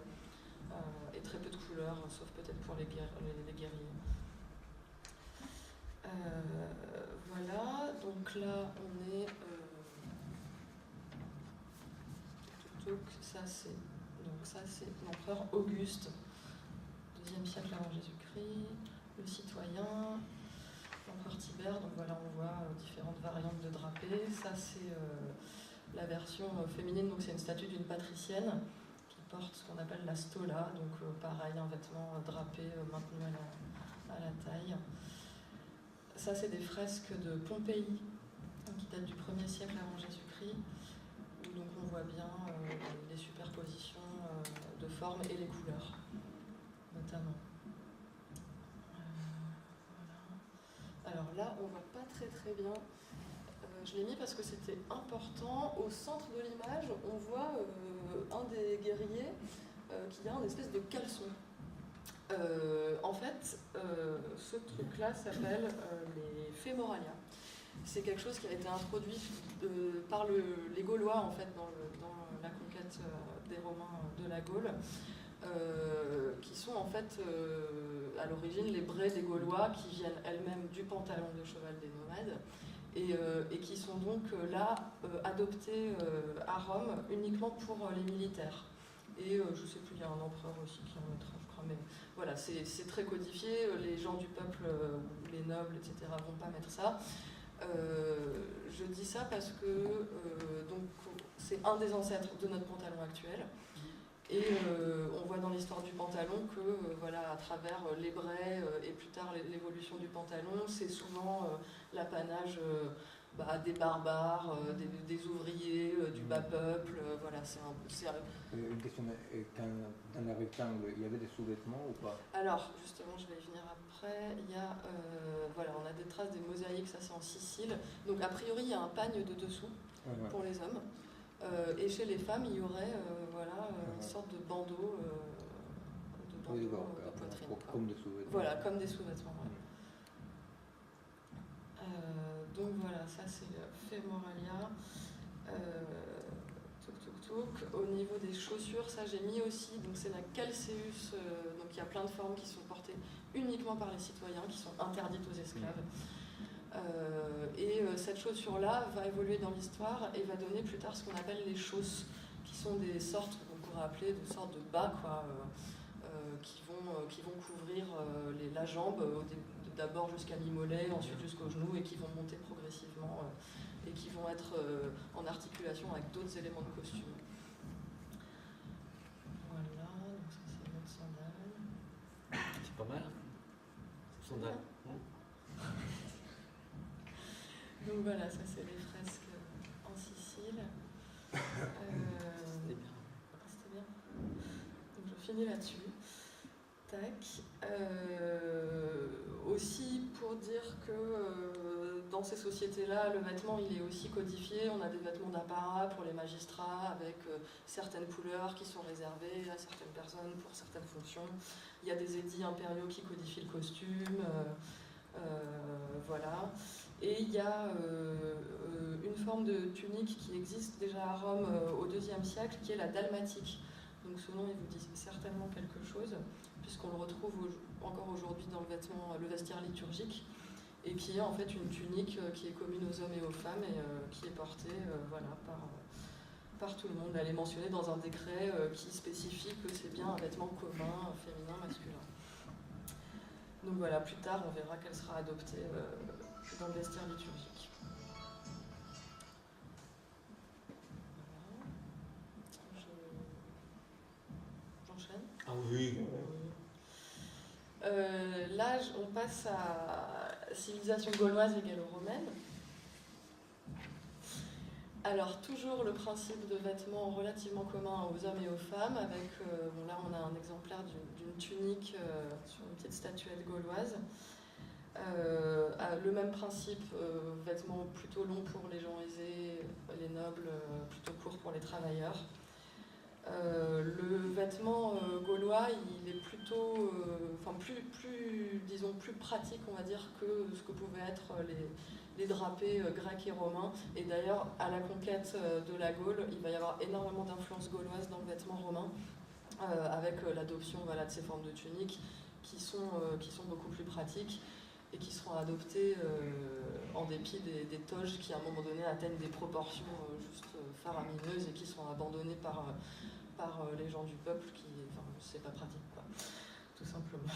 et très peu de couleurs, sauf peut-être pour les guerriers. Voilà, donc là on est... ça c'est l'empereur Auguste, 2e siècle avant Jésus-Christ, le citoyen, l'empereur Tibère, donc voilà on voit différentes variantes de drapés. Ça c'est la version féminine, donc c'est une statue d'une patricienne qui porte ce qu'on appelle la stola, donc pareil, un vêtement drapé maintenu à la taille. Ça c'est des fresques de Pompéi qui datent du 1er siècle avant Jésus-Christ, où donc on voit bien les superpositions de formes et les couleurs, notamment. Voilà. Alors là, on voit pas très bien. Je l'ai mis parce que c'était important. Au centre de l'image, on voit un des guerriers qui a une espèce de caleçon. En fait, ce truc-là s'appelle les fémoralia. C'est quelque chose qui a été introduit par les Gaulois en fait dans la conquête des Romains de la Gaule, qui sont en fait à l'origine les braies des Gaulois qui viennent elles-mêmes du pantalon de cheval des nomades et qui sont donc là adoptées à Rome uniquement pour les militaires. Et je ne sais plus, il y a un empereur aussi qui en mettra, je crois, mais voilà, c'est très codifié. Les gens du peuple, les nobles, etc., ne vont pas mettre ça. Je dis ça parce que donc, c'est un des ancêtres de notre pantalon actuel. Et on voit dans l'histoire du pantalon que voilà, à travers les braies et plus tard l'évolution du pantalon, c'est souvent l'apanage des barbares, des ouvriers, du bas peuple. Voilà, Une question, dans les rectangles, il y avait des sous-vêtements ou pas? Alors, justement, je vais y venir après. Il y a, voilà, on a des traces des mosaïques, ça c'est en Sicile. Donc a priori, il y a un pagne de dessous pour les hommes. Et chez les femmes, il y aurait une sorte de bandeau, de poitrine. Comme des sous-vêtements. Voilà, comme des sous-vêtements. Ouais. Donc voilà, ça c'est le fémoralia. Au niveau des chaussures, ça j'ai mis aussi, donc c'est la calcéus, donc il y a plein de formes qui sont portées uniquement par les citoyens, qui sont interdites aux esclaves. Cette chaussure-là va évoluer dans l'histoire et va donner plus tard ce qu'on appelle les chausses, qui sont des sortes, on pourrait appeler des sortes de bas, quoi, qui vont couvrir la jambe, d'abord jusqu'à mi-mollet, ensuite jusqu'au genou, et qui vont monter progressivement et qui vont être en articulation avec d'autres éléments de costume. Voilà, donc ça c'est notre sandale. C'est pas mal. Sandale. Donc voilà, ça c'est les fresques en Sicile. C'était bien. C'était bien. Donc je finis là-dessus. Tac. Aussi pour dire que dans ces sociétés-là, le vêtement il est aussi codifié. On a des vêtements d'apparat pour les magistrats avec certaines couleurs qui sont réservées à certaines personnes pour certaines fonctions. Il y a des édits impériaux qui codifient le costume. Voilà. Et il y a une forme de tunique qui existe déjà à Rome au IIe siècle, qui est la dalmatique. Donc ce nom, il vous dit certainement quelque chose, puisqu'on le retrouve encore aujourd'hui dans le vestiaire liturgique, et qui est en fait une tunique qui est commune aux hommes et aux femmes, et qui est portée voilà, par tout le monde. Elle est mentionnée dans un décret qui spécifie que c'est bien un vêtement commun, féminin, masculin. Donc voilà, plus tard, on verra qu'elle sera adoptée dans le vestiaire liturgique. J'enchaîne. Ah oui. Là, on passe à civilisation gauloise et gallo-romaine. Alors, toujours le principe de vêtements relativement commun aux hommes et aux femmes, avec, là on a un exemplaire d'une tunique sur une petite statuette gauloise. Le même principe, vêtements plutôt longs pour les gens aisés, les nobles, plutôt courts pour les travailleurs. Le vêtement gaulois, il est plutôt, plus pratique, on va dire, que ce que pouvaient être les drapés grecs et romains. Et d'ailleurs, à la conquête de la Gaule, il va y avoir énormément d'influence gauloise dans le vêtement romain, avec l'adoption de ces formes de tuniques qui sont beaucoup plus pratiques et qui seront adoptées en dépit des toges qui, à un moment donné, atteignent des proportions juste faramineuses et qui sont abandonnées par les gens du peuple qui, c'est pas pratique, quoi, tout simplement.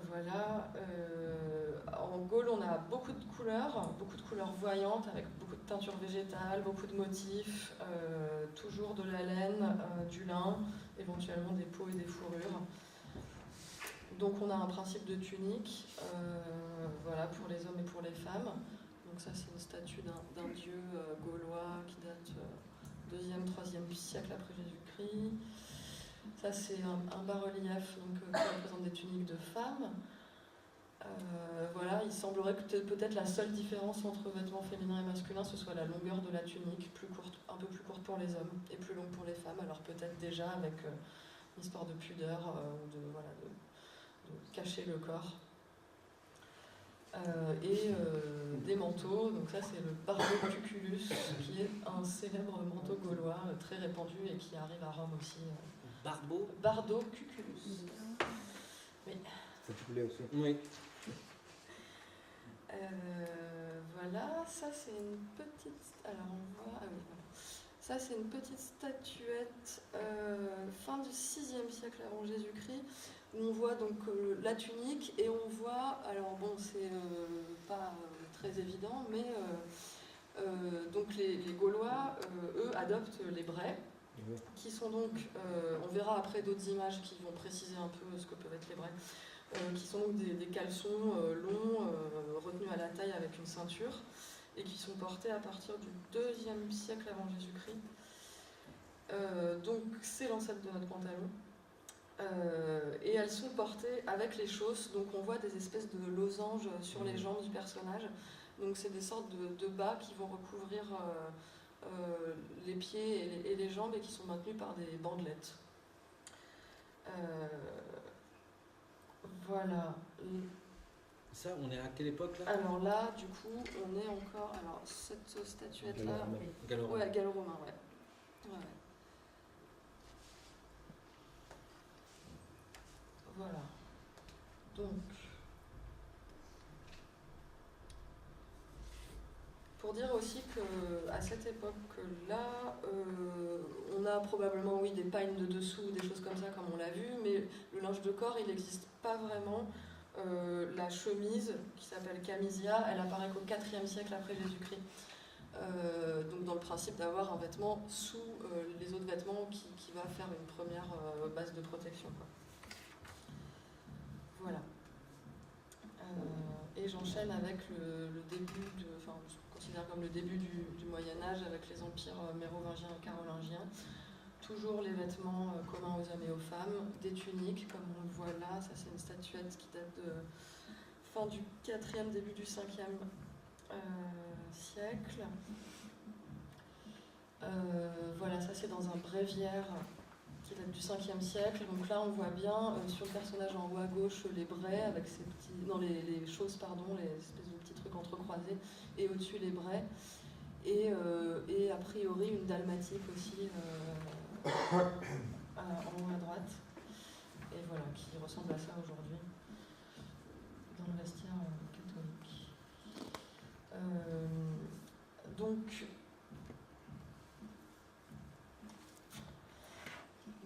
Voilà. En Gaule, on a beaucoup de couleurs voyantes, avec beaucoup de teintures végétales, beaucoup de motifs, toujours de la laine, du lin, éventuellement des peaux et des fourrures. Donc on a un principe de tunique, voilà, pour les hommes et pour les femmes. Donc ça, c'est une statue d'un dieu gaulois qui date 2e, 3e siècle après Jésus-Christ. Ça, c'est un bas-relief qui représente des tuniques de femmes. Voilà, il semblerait que peut-être la seule différence entre vêtements féminins et masculins, ce soit la longueur de la tunique, un peu plus courte pour les hommes et plus longue pour les femmes. Alors peut-être déjà avec une histoire de pudeur ou de cacher le corps. Des manteaux, donc ça c'est le bardo-cuculus, qui est un célèbre manteau gaulois très répandu et qui arrive à Rome aussi. Bardo-cuculus. Oui. Ça te plaît aussi? Oui. Voilà, ça c'est une petite. Alors on voit. Ah oui, voilà. Ça c'est une petite statuette fin du 6e siècle avant Jésus-Christ, où on voit donc la tunique et on voit. Alors bon, c'est pas très évident, mais donc les Gaulois, eux, adoptent les braies, qui sont donc. On verra après d'autres images qui vont préciser un peu ce que peuvent être les braies. Qui sont donc des caleçons longs, retenus à la taille avec une ceinture, et qui sont portés à partir du 2e siècle avant Jésus-Christ. Donc c'est l'ancêtre de notre pantalon. Et elles sont portées avec les chausses, donc on voit des espèces de losanges sur les jambes du personnage. Donc c'est des sortes de bas qui vont recouvrir les pieds et les jambes et qui sont maintenus par des bandelettes. Voilà. Ça, on est à quelle époque là? Alors là, du coup, on est encore... Alors, cette statuette-là... Gallo-romain. Ouais, gallo-romain, ouais. Ouais, ouais. Voilà. Donc, pour dire aussi qu'à cette époque-là, on a probablement, oui, des pagnes de dessous, des choses comme ça, comme on l'a vu, mais le linge de corps, il n'existe pas vraiment. La chemise, qui s'appelle camisia, elle apparaît qu'au IVe siècle après Jésus-Christ. Donc dans le principe d'avoir un vêtement sous les autres vêtements qui va faire une première base de protection, quoi. Voilà. Et j'enchaîne avec le début, enfin, je considère comme le début du Moyen-Âge avec les empires mérovingiens et carolingiens. Toujours les vêtements communs aux hommes et aux femmes, des tuniques, comme on le voit là. Ça, c'est une statuette qui date de fin du 4e, début du 5e siècle. Voilà, ça, c'est dans un bréviaire qui date du 5e siècle. Donc là, on voit bien sur le personnage en haut à gauche les braies avec ces petits, non, les choses, pardon, les espèces de petits trucs entrecroisés, et au-dessus les braies. Et a priori une dalmatique aussi en haut à droite. Et voilà, qui ressemble à ça aujourd'hui dans le vestiaire catholique. Donc,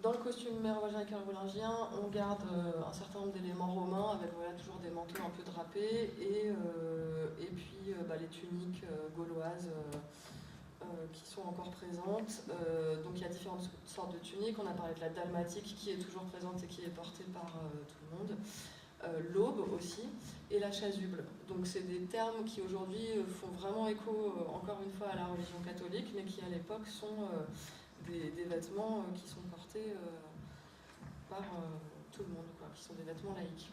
dans le costume mérovingien et carolingien, on garde un certain nombre d'éléments romains avec voilà, toujours des manteaux un peu drapés et puis les tuniques gauloises qui sont encore présentes. Donc il y a différentes sortes de tuniques. On a parlé de la dalmatique qui est toujours présente et qui est portée par tout le monde. L'aube aussi, et la chasuble. Donc c'est des termes qui aujourd'hui font vraiment écho, encore une fois, à la religion catholique, mais qui à l'époque sont des vêtements qui sont portés par tout le monde, quoi, qui sont des vêtements laïques.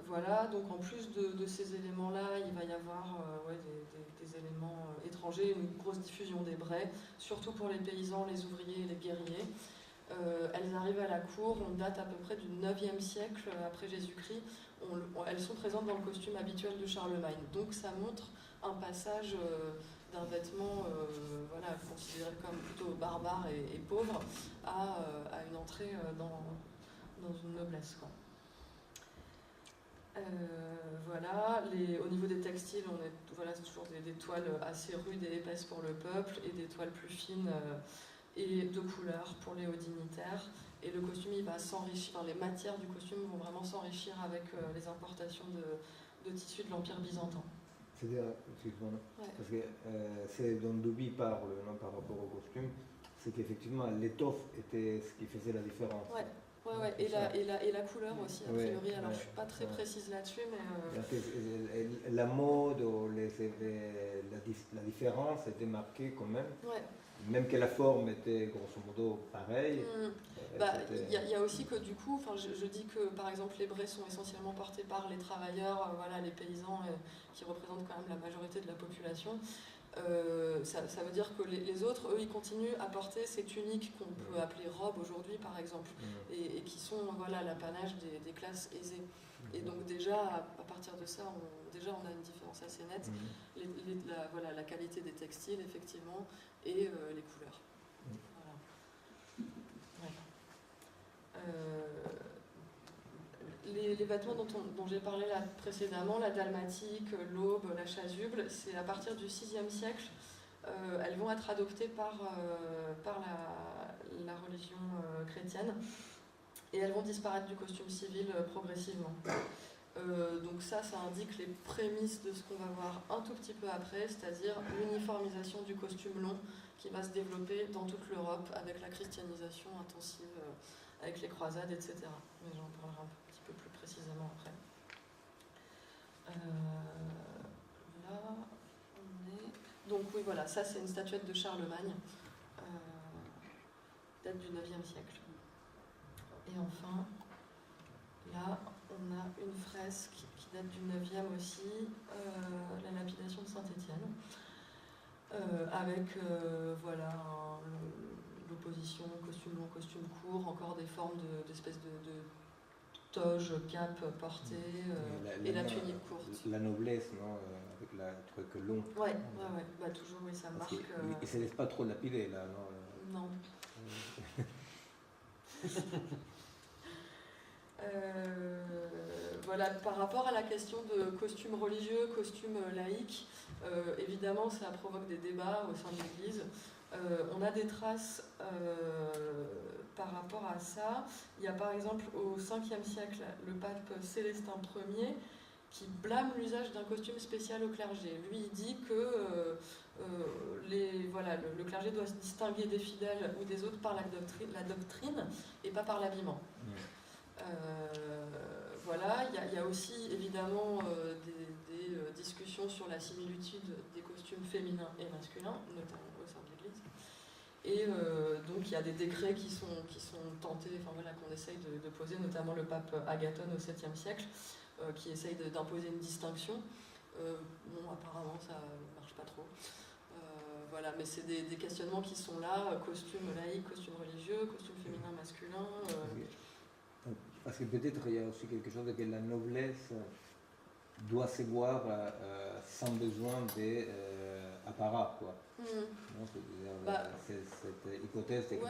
Voilà, donc en plus de ces éléments-là, il va y avoir des éléments étrangers, une grosse diffusion des braies, surtout pour les paysans, les ouvriers et les guerriers. Elles arrivent à la cour, on date à peu près du 9e siècle après Jésus-Christ. Elles sont présentes dans le costume habituel de Charlemagne. Donc ça montre un passage d'un vêtement considéré comme plutôt barbare et pauvre à une entrée dans une noblesse, quoi. Au niveau des textiles, c'est toujours des toiles assez rudes et épaisses pour le peuple et des toiles plus fines et de couleur pour les hauts dignitaires. Et le costume, il va s'enrichir, les matières du costume vont vraiment s'enrichir avec les importations de tissus de l'Empire byzantin. C'est-à-dire, excuse-moi, Ouais. parce que c'est dont Duby parle non, par rapport au costume, c'est qu'effectivement l'étoffe était ce qui faisait la différence. Ouais. Ouais. Et la couleur aussi, a priori. Alors, je ne suis pas très précise là-dessus, mais... La mode, ou la différence était marquée quand même. Ouais. Même que la forme était grosso modo pareille. Il y a aussi que du coup, je dis que par exemple les braies sont essentiellement portées par les travailleurs, les paysans qui représentent quand même la majorité de la population. Ça veut dire que les autres, eux, ils continuent à porter ces tuniques qu'on peut appeler robes aujourd'hui, par exemple, et qui sont l'apanage des classes aisées. Et donc déjà, à partir de ça, on a une différence assez nette. La qualité des textiles, effectivement, et les couleurs. Voilà. Les vêtements dont j'ai parlé là précédemment, la dalmatique, l'aube, la chasuble, c'est à partir du 6e siècle. Elles vont être adoptées par la religion chrétienne et elles vont disparaître du costume civil progressivement. Donc ça indique les prémices de ce qu'on va voir un tout petit peu après, c'est-à-dire l'uniformisation du costume long qui va se développer dans toute l'Europe avec la christianisation intensive, avec les croisades, etc. Mais j'en parlerai un petit peu plus précisément après. Là, on est... Donc oui, voilà, ça c'est une statuette de Charlemagne, date du 9e siècle. Et enfin, là, on a une fresque qui date du 9e aussi, la lapidation de Saint-Étienne, avec l'opposition costume long, costume court, encore des formes d'espèces toge, cape portée et la tunique courte. La noblesse, non, avec le truc long. Ouais. Bah, toujours, oui, ça marque. Il ne se laisse pas trop lapider, là, non? Non. Voilà, par rapport à la question de costume religieux, costume laïque, évidemment ça provoque des débats au sein de l'Église. On a des traces par rapport à ça. Il y a par exemple au 5e siècle le pape Célestin Ier qui blâme l'usage d'un costume spécial au clergé. Lui, il dit que le clergé doit se distinguer des fidèles ou des autres par la doctrine et pas par l'habillement. Voilà, il y a aussi évidemment des discussions sur la similitude des costumes féminins et masculins, notamment au sein de l'Église. Et donc il y a des décrets qui sont tentés, qu'on essaye de poser, notamment le pape Agathon au 7e siècle, qui essaye d'imposer une distinction. Apparemment ça ne marche pas trop. Voilà, mais c'est des questionnements qui sont là, costume laïque, costume religieux, costume féminin, masculin. Parce que peut-être il y a aussi quelque chose de que la noblesse doit se voir sans besoin d'apparat, quoi. Non, cette hypothèse de que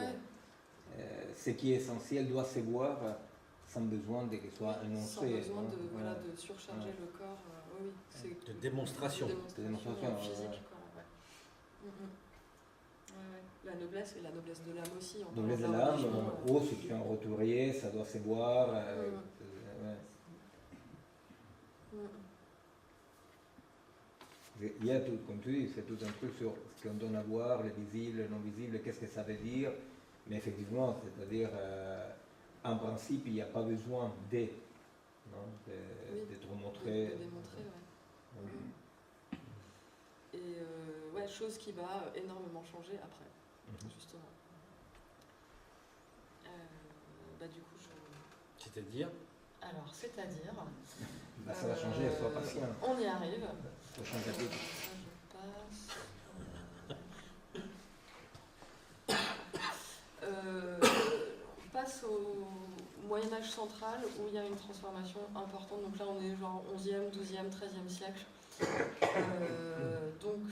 ce qui est essentiel doit se voir sans besoin de qu'il soit énoncé. Sans besoin de surcharger le corps. Oui, c'est de démonstration. Physique, quoi. La noblesse et la noblesse de l'âme aussi. La noblesse de l'âme, si tu es un roturier, ça doit se voir. Il y a tout, comme tu dis, c'est tout un truc sur ce qu'on donne à voir, le visible, le non visible, qu'est-ce que ça veut dire. Mais effectivement, c'est-à-dire, en principe, il n'y a pas besoin d'être montré. De démontrer, Et chose qui va énormément changer après, justement. Du coup, C'est-à-dire Alors, c'est-à-dire... ça va changer, sois patient. On y arrive. Prochain chapitre. On passe au Moyen-Âge central où il y a une transformation importante. Donc là, on est genre 11e, 12e, 13e siècle. Donc,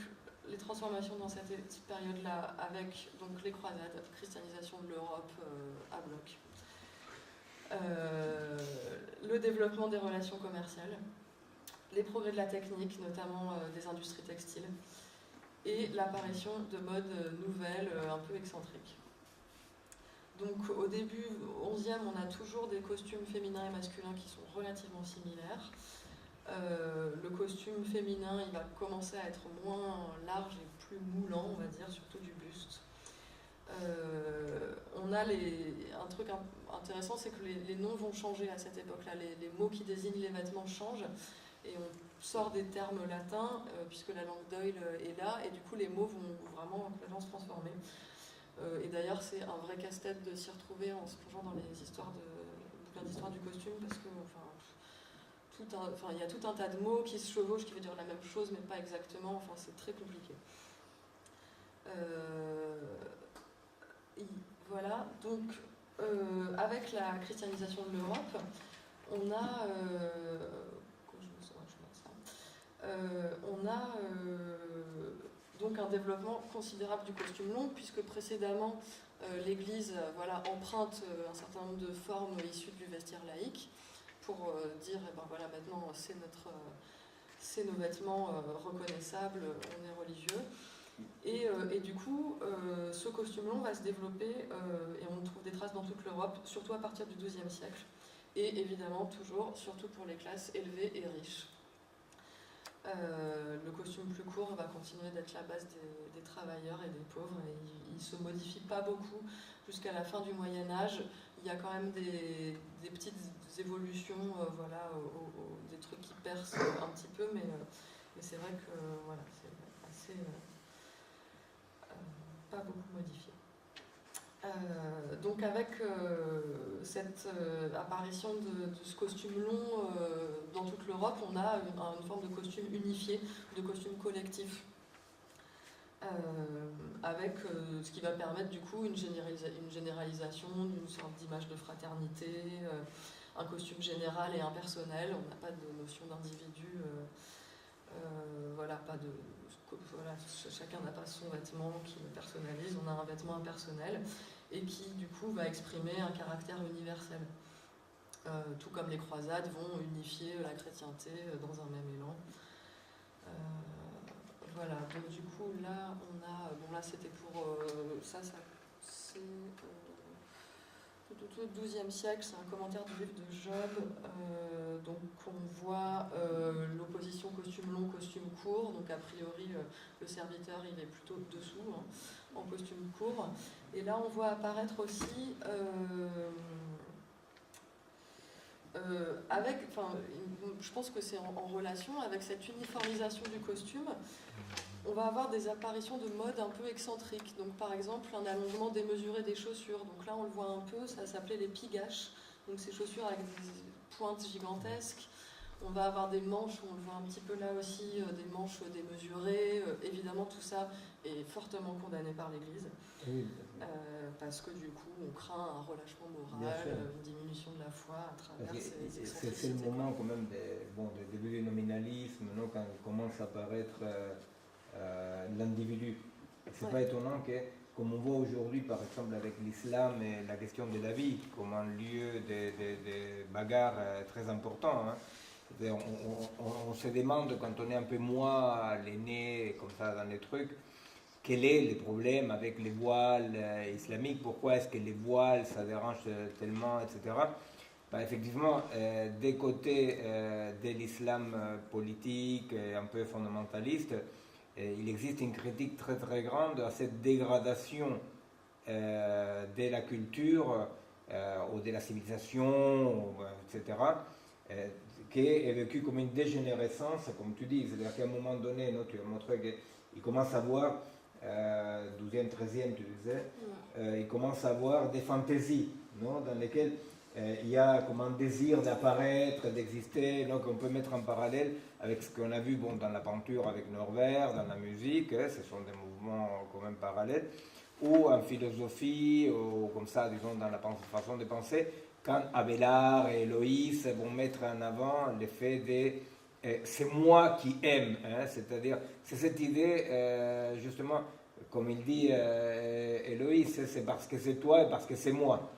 les transformations dans cette période-là, avec donc, les croisades, christianisation de l'Europe à bloc. Le développement des relations commerciales, les progrès de la technique, notamment des industries textiles, et l'apparition de modes nouvelles un peu excentriques. Donc au début, au 11e, on a toujours des costumes féminins et masculins qui sont relativement similaires. Le costume féminin, il va commencer à être moins large et plus moulant, on va dire, surtout du buste. On a un truc intéressant, c'est que les noms vont changer à cette époque-là. Les mots qui désignent les vêtements changent et on sort des termes latins puisque la langue d'Oil est là et du coup les mots vont vraiment complètement se transformer. Et d'ailleurs c'est un vrai casse-tête de s'y retrouver en se plongeant dans les bouquins d'histoire du costume parce que il y a tout un tas de mots qui se chevauchent qui veut dire la même chose mais pas exactement, c'est très compliqué. Voilà, donc avec la christianisation de l'Europe, on a donc un développement considérable du costume long, puisque précédemment l'Église emprunte un certain nombre de formes issues du vestiaire laïque pour dire maintenant c'est nos vêtements reconnaissables, on est religieux. Et du coup, ce costume long va se développer et on trouve des traces dans toute l'Europe, surtout à partir du XIIe siècle. Et évidemment, surtout pour les classes élevées et riches. Le costume plus court va continuer d'être la base des travailleurs et des pauvres. Et il ne se modifie pas beaucoup jusqu'à la fin du Moyen-Âge. Il y a quand même des petites évolutions, des trucs qui percent un petit peu, mais c'est vrai que c'est assez... pas beaucoup modifié. Donc avec cette apparition de ce costume long dans toute l'Europe, on a une forme de costume unifié, de costume collectif, avec ce qui va permettre du coup une généralisation d'une sorte d'image de fraternité, un costume général et un personnel. On n'a pas de notion d'individu. Voilà, pas de, voilà, chacun n'a pas son vêtement qui le personnalise. On a un vêtement impersonnel et qui, du coup, va exprimer un caractère universel. Tout comme les croisades vont unifier la chrétienté dans un même élan. Voilà, donc du coup là on a, bon là c'était pour, ça c'est au XIIe siècle, c'est un commentaire du livre de Job, donc on voit l'opposition costume long, costume court, donc a priori le serviteur il est plutôt dessous, hein, en costume court, et là on voit apparaître aussi je pense que c'est en relation avec cette uniformisation du costume, on va avoir des apparitions de modes un peu excentriques. Donc par exemple un allongement démesuré des chaussures. Donc là on le voit un peu, ça s'appelait les pigaches. Donc ces chaussures avec des pointes gigantesques. On va avoir des manches, on le voit un petit peu là aussi, des manches démesurées. Évidemment tout ça est fortement condamné par l'Église. Oui. Parce que du coup on craint un relâchement moral, une diminution de la foi à travers ces excentricités. C'est le moment quand même des débuts du nominalisme, non, quand commence à apparaître l'individu. C'est pas étonnant que, comme on voit aujourd'hui par exemple avec l'islam et la question de la vie, comme un lieu de bagarre très important, hein. On se demande quand on est un peu moins l'aîné comme ça dans les trucs, quel est le problème avec les voiles islamiques, pourquoi est-ce que les voiles ça dérange tellement, etc. Effectivement, des côtés de l'islam politique et un peu fondamentaliste, il existe une critique très très grande à cette dégradation de la culture ou de la civilisation, etc., qui est vécue comme une dégénérescence, comme tu dis. C'est-à-dire qu'à un moment donné, tu as montré qu'il commence à voir, 12e, 13e, tu disais, il commence à avoir des fantaisies, non, dans lesquelles il y a comme un désir d'apparaître, d'exister, donc on peut mettre en parallèle avec ce qu'on a vu dans la peinture avec Norbert, dans la musique, ce sont des mouvements quand même parallèles, ou en philosophie, ou comme ça, disons, dans la façon de penser, quand Abélard et Héloïse vont mettre en avant l'effet de c'est moi qui aime, hein, c'est-à-dire, c'est cette idée, justement, comme il dit Héloïse, c'est parce que c'est toi et parce que c'est moi.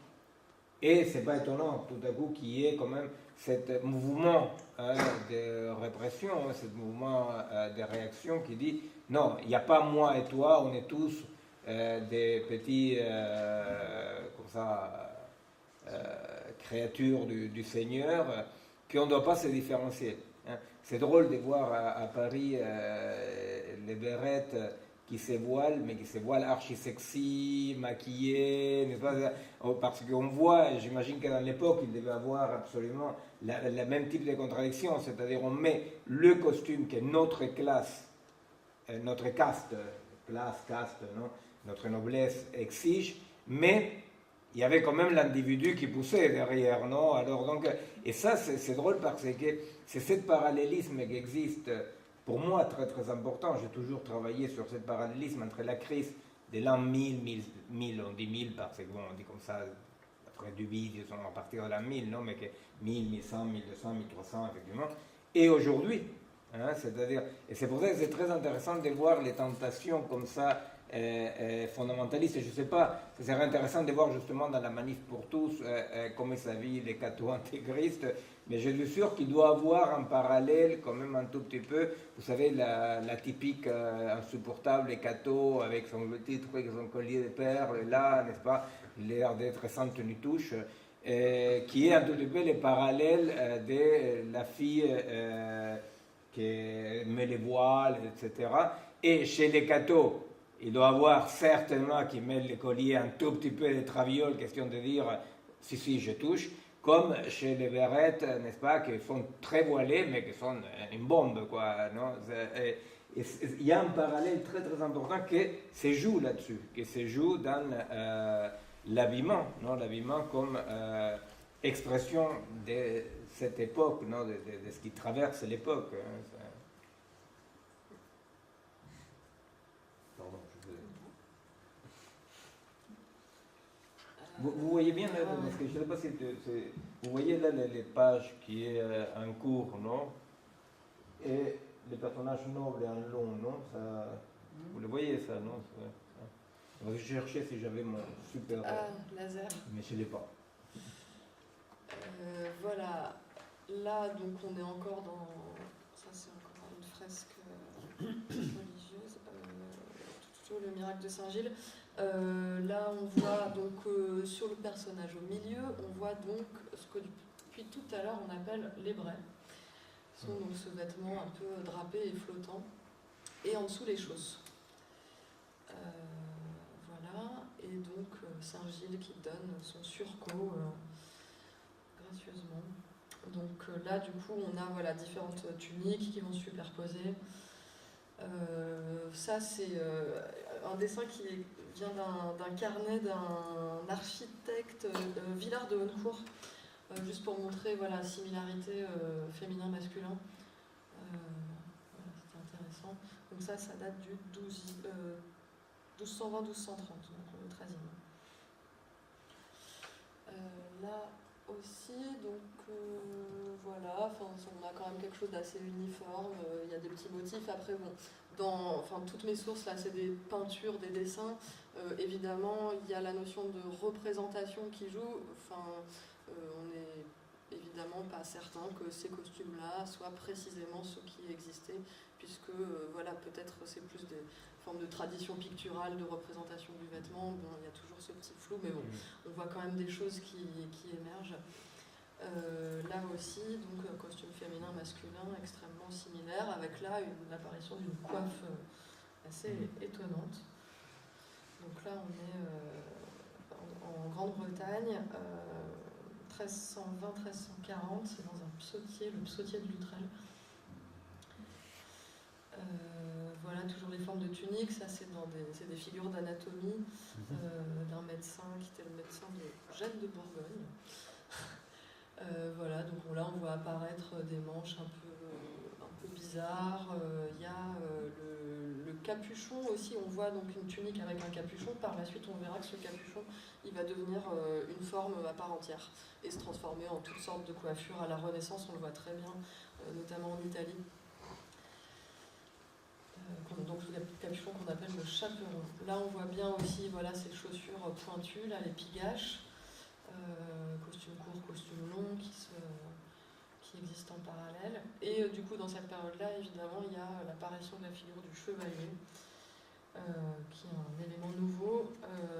Et c'est pas étonnant, tout à coup, qu'il y ait quand même ce mouvement de répression, ce mouvement de réaction qui dit non, il n'y a pas moi et toi, on est tous des petits comme ça, créatures du Seigneur, qu'on ne doit pas se différencier. Hein. C'est drôle de voir à Paris les bérettes qui se voilent, mais qui se voilent archi sexy, maquillées, n'est-ce pas? Parce qu'on voit, j'imagine que dans l'époque, il devait avoir absolument le même type de contradiction, c'est-à-dire on met le costume que notre classe, notre caste, non, notre noblesse exige, mais il y avait quand même l'individu qui poussait derrière, non? Alors donc, et ça c'est drôle parce que c'est ce parallélisme qui existe. Pour moi, très très important, j'ai toujours travaillé sur ce parallélisme entre la crise de l'an 1000, on dit 1000 parce que bon, on dit comme ça, après Duby, disons à partir de l'an 1000, non, mais que 1000, 1100, 1200, 1300, effectivement, et aujourd'hui, hein, c'est-à-dire, et c'est pour ça que c'est très intéressant de voir les tentations comme ça, fondamentalistes. Je ne sais pas, ce serait intéressant de voir justement dans la manif pour tous comment ça vit les cathos intégristes, mais je suis sûr qu'il doit avoir un parallèle quand même un tout petit peu, vous savez, la typique insupportable cathos avec son petit truc, son collier de perles, là, n'est-ce pas, l'air d'être sans tenue touche, qui est un tout petit peu le parallèle de la fille qui met les voiles, etc. Et chez les cathos, il doit avoir certainement qui met les colliers un tout petit peu de traviole, question de dire si je touche, comme chez les bérettes, n'est-ce pas, qui sont très voilées mais qui sont une bombe, quoi, non? Il y a un parallèle très très important qui se joue là-dessus, qui se joue dans l'habillement, non, l'habillement comme expression de cette époque, non, de ce qui traverse l'époque. Hein. Vous voyez bien, là, parce que je ne sais pas si vous voyez là les pages qui est en cours, non? Et les personnages nobles en long, non? Ça, vous le voyez, ça, non? Je cherchais si j'avais mon super... laser. Mais je ne l'ai pas. Voilà. Là, donc, on est encore dans... Ça, c'est encore une fresque religieuse. Le miracle de Saint-Gilles. Là, on voit donc sur le personnage au milieu, on voit donc ce que depuis tout à l'heure on appelle les braies. Ce sont donc ce vêtement un peu drapé et flottant. Et en dessous les chausses. Voilà. Et donc Saint-Gilles qui donne son surcot gracieusement. Donc là, du coup, on a voilà, différentes tuniques qui vont se superposer. Ça, c'est un dessin qui vient d'un carnet d'un architecte Villard de Honnecourt, juste pour montrer voilà, la similarité féminin-masculin. Voilà, c'était intéressant. Donc ça date du 1220-1230, donc le 13e. Là aussi, donc voilà, on a quand même quelque chose d'assez uniforme, il y a des petits motifs. Après, bon, dans toutes mes sources, là, c'est des peintures, des dessins. Évidemment, il y a la notion de représentation qui joue. On n'est évidemment pas certain que ces costumes-là soient précisément ceux qui existaient, puisque, voilà, peut-être c'est plus des formes de tradition picturale, de représentation du vêtement. Bon, il y a toujours ce petit flou, mais bon, on voit quand même des choses qui émergent. Là aussi, donc costume féminin, masculin, extrêmement similaire, avec là l'apparition d'une coiffe assez étonnante. Donc là, on est en Grande-Bretagne, 1320-1340, c'est dans un psautier, le psautier de Luttrell. Voilà, toujours les formes de tuniques, ça c'est des figures d'anatomie d'un médecin qui était le médecin de Jeanne de Bourgogne. Voilà, donc là on voit apparaître des manches un peu bizarres. Il y a le capuchon aussi, on voit donc une tunique avec un capuchon. Par la suite on verra que ce capuchon il va devenir une forme à part entière et se transformer en toutes sortes de coiffures. À la Renaissance on le voit très bien, notamment en Italie. Donc le capuchon qu'on appelle le chaperon. Là on voit bien aussi voilà, ces chaussures pointues, là, les pigaches. Costume court, costume long qui existent en parallèle. Et du coup, dans cette période-là, évidemment, il y a l'apparition de la figure du chevalier, qui est un élément nouveau,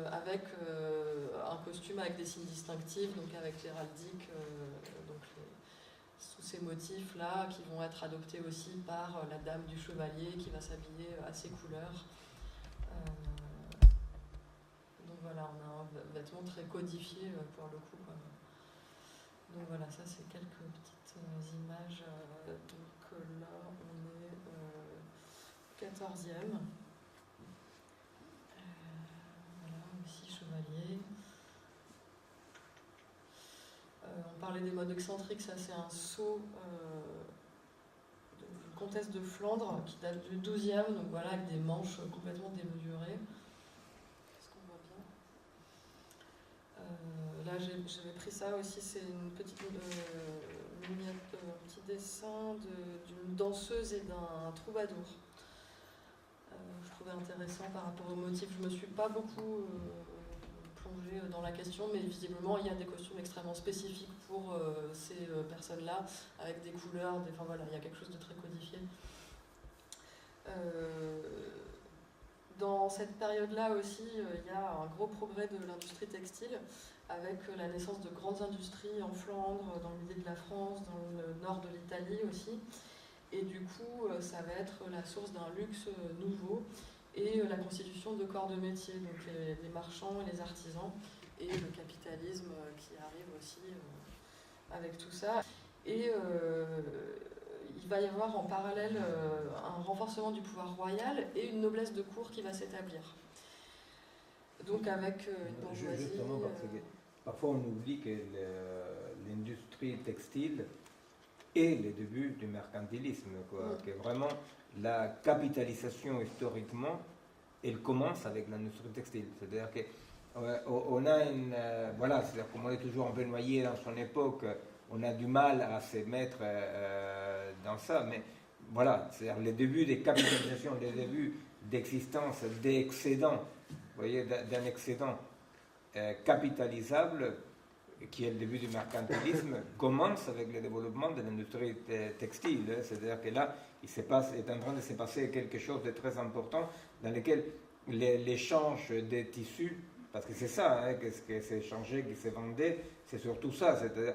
avec un costume avec des signes distinctifs, donc avec l'héraldique, sous ces motifs-là, qui vont être adoptés aussi par la dame du chevalier, qui va s'habiller à ses couleurs. Donc voilà, on a un vêtement très codifié pour le coup, quoi. Donc voilà, ça c'est quelques petites images. Donc là, on est 14e. Voilà, aussi chevalier. On parlait des modes excentriques, ça c'est un sceau de comtesse de Flandre qui date du 12e, donc voilà, avec des manches complètement démesurées. Là, j'avais pris ça aussi, c'est une petite un petit dessin d'une danseuse et d'un troubadour. Je trouvais intéressant par rapport au motif. Je ne me suis pas beaucoup plongée dans la question, mais visiblement, il y a des costumes extrêmement spécifiques pour ces personnes-là, avec des couleurs, enfin voilà, il y a quelque chose de très codifié. Dans cette période-là aussi, il y a un gros progrès de l'industrie textile, avec la naissance de grandes industries en Flandre, dans le milieu de la France, dans le nord de l'Italie aussi. Et du coup, ça va être la source d'un luxe nouveau et la constitution de corps de métier, donc les marchands et les artisans, et le capitalisme qui arrive aussi avec tout ça. Et il va y avoir en parallèle un renforcement du pouvoir royal et une noblesse de cour qui va s'établir. Donc avec une bourgeoisie... Justement, parce que parfois on oublie que l'industrie textile est le début du mercantilisme, quoi. Que vraiment la capitalisation historiquement, elle commence avec l'industrie textile. C'est-à-dire que Ouais, on a une. Voilà, c'est-à-dire comme on est toujours un peu noyé dans son époque, on a du mal à se mettre dans ça. Mais voilà, c'est-à-dire les débuts des capitalisations, les débuts d'existence d'excédents, vous voyez, d'un excédent capitalisable, qui est le début du mercantilisme, commence avec le développement de l'industrie textile. C'est-à-dire que là, est en train de se passer quelque chose de très important dans lequel l'échange des tissus, parce que c'est ça, qu'est-ce que s'est échangé, qui s'est vendu, c'est surtout ça, c'est-à-dire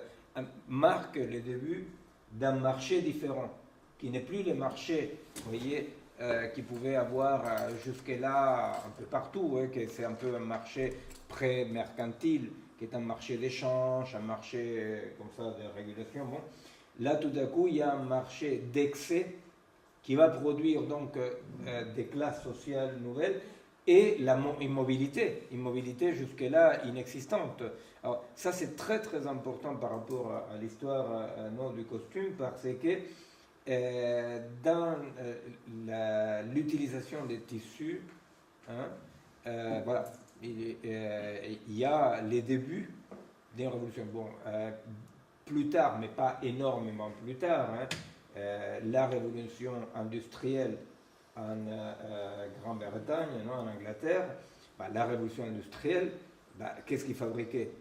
marque le début d'un marché différent, qui n'est plus le marché, vous voyez, qui pouvait avoir jusque-là un peu partout, que c'est un peu un marché pré-mercantile, qui est un marché d'échange, un marché comme ça de régulation. Bon. Là, tout à coup, il y a un marché d'excès qui va produire donc des classes sociales nouvelles et la immobilité jusque-là inexistante. Alors ça, c'est très très important par rapport à l'histoire du costume, parce que dans l'utilisation des tissus, voilà, il y a les débuts d'une révolution. Bon, plus tard, mais pas énormément plus tard, la révolution industrielle en Grande-Bretagne, en Angleterre, la révolution industrielle, qu'est-ce qu'ils fabriquaient?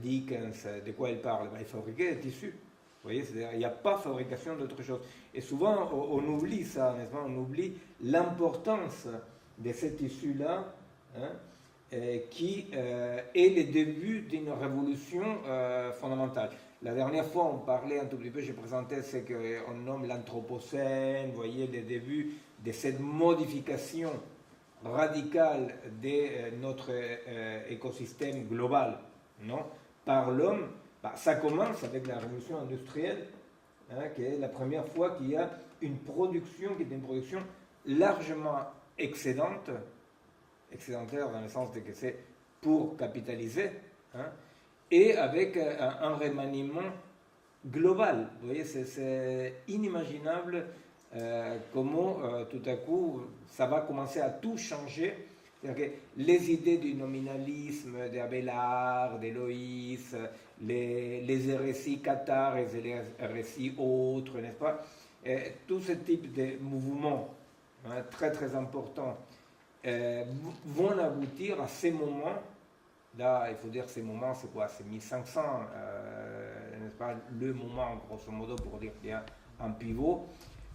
Dickens, de quoi il parle? Il fabriquait des tissus. Vous voyez, c'est-à-dire, il n'y a pas fabrication d'autre chose. Et souvent, on oublie ça, n'est-ce pas? On oublie l'importance de ces tissus-là, qui est le début d'une révolution fondamentale. La dernière fois, on parlait un tout petit peu, j'ai présenté ce qu'on nomme l'Anthropocène, vous voyez, le début de cette modification radicale de notre écosystème global, non, par l'homme. Ça commence avec la révolution industrielle, qui est la première fois qu'il y a une production qui est une production largement excédentaire dans le sens de que c'est pour capitaliser, et avec un remaniement global. Vous voyez, c'est inimaginable comment tout à coup ça va commencer à tout changer. C'est-à-dire que les idées du nominalisme d'Abélard, d'Héloïse, les hérésies cathares et les hérésies autres, n'est-ce pas? Tout ce type de mouvements très très importants vont aboutir à ces moments. Là, il faut dire ces moments, c'est quoi? C'est 1500, n'est-ce pas? Le moment, grosso modo, pour dire qu'il y a un pivot.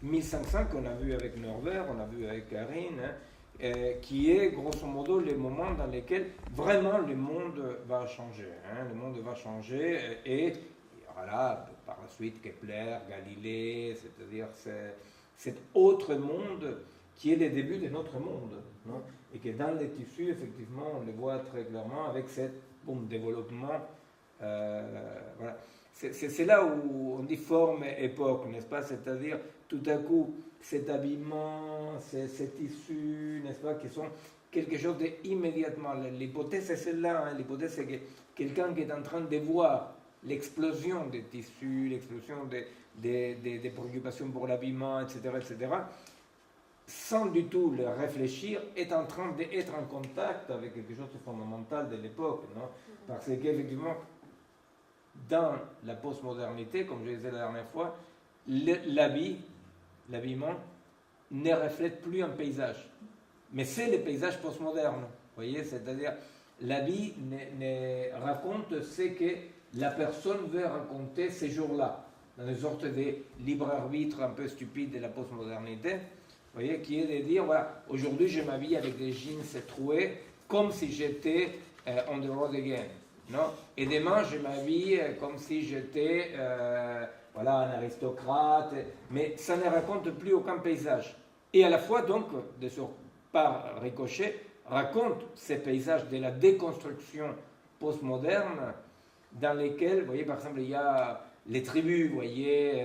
1500 qu'on a vu avec Norbert, on a vu avec Karine, qui est grosso modo le moment dans lequel vraiment le monde va changer. Le monde va changer et voilà, par la suite Kepler, Galilée, c'est-à-dire cet autre monde qui est le début de notre monde, non? Et que dans les tissus, effectivement, on le voit très clairement avec ce développement. Voilà. C'est là où on dit forme et époque, n'est-ce pas? C'est-à-dire, tout à coup, cet habillement, ces tissus, n'est-ce pas, qui sont quelque chose d'immédiatement. L'hypothèse est celle-là, l'hypothèse c'est que quelqu'un qui est en train de voir l'explosion des tissus, l'explosion des préoccupations pour l'habillement, etc., sans du tout le réfléchir, est en train d'être en contact avec quelque chose de fondamental de l'époque, non? Parce qu'effectivement, dans la postmodernité, comme je disais la dernière fois, l'habillement ne reflète plus un paysage. Mais c'est le paysage postmoderne, vous voyez, c'est-à-dire l'habit raconte ce que la personne veut raconter ces jours-là, dans une sorte de libre arbitre un peu stupide de la postmodernité, vous voyez, qui est de dire, voilà, aujourd'hui je m'habille avec des jeans troués, comme si j'étais on the road again. Non? Et demain, je m'habille comme si j'étais voilà, un aristocrate, mais ça ne raconte plus aucun paysage. Et à la fois, donc, par ricochet, raconte ces paysages de la déconstruction postmoderne dans lesquels, vous voyez, par exemple, il y a les tribus, vous voyez,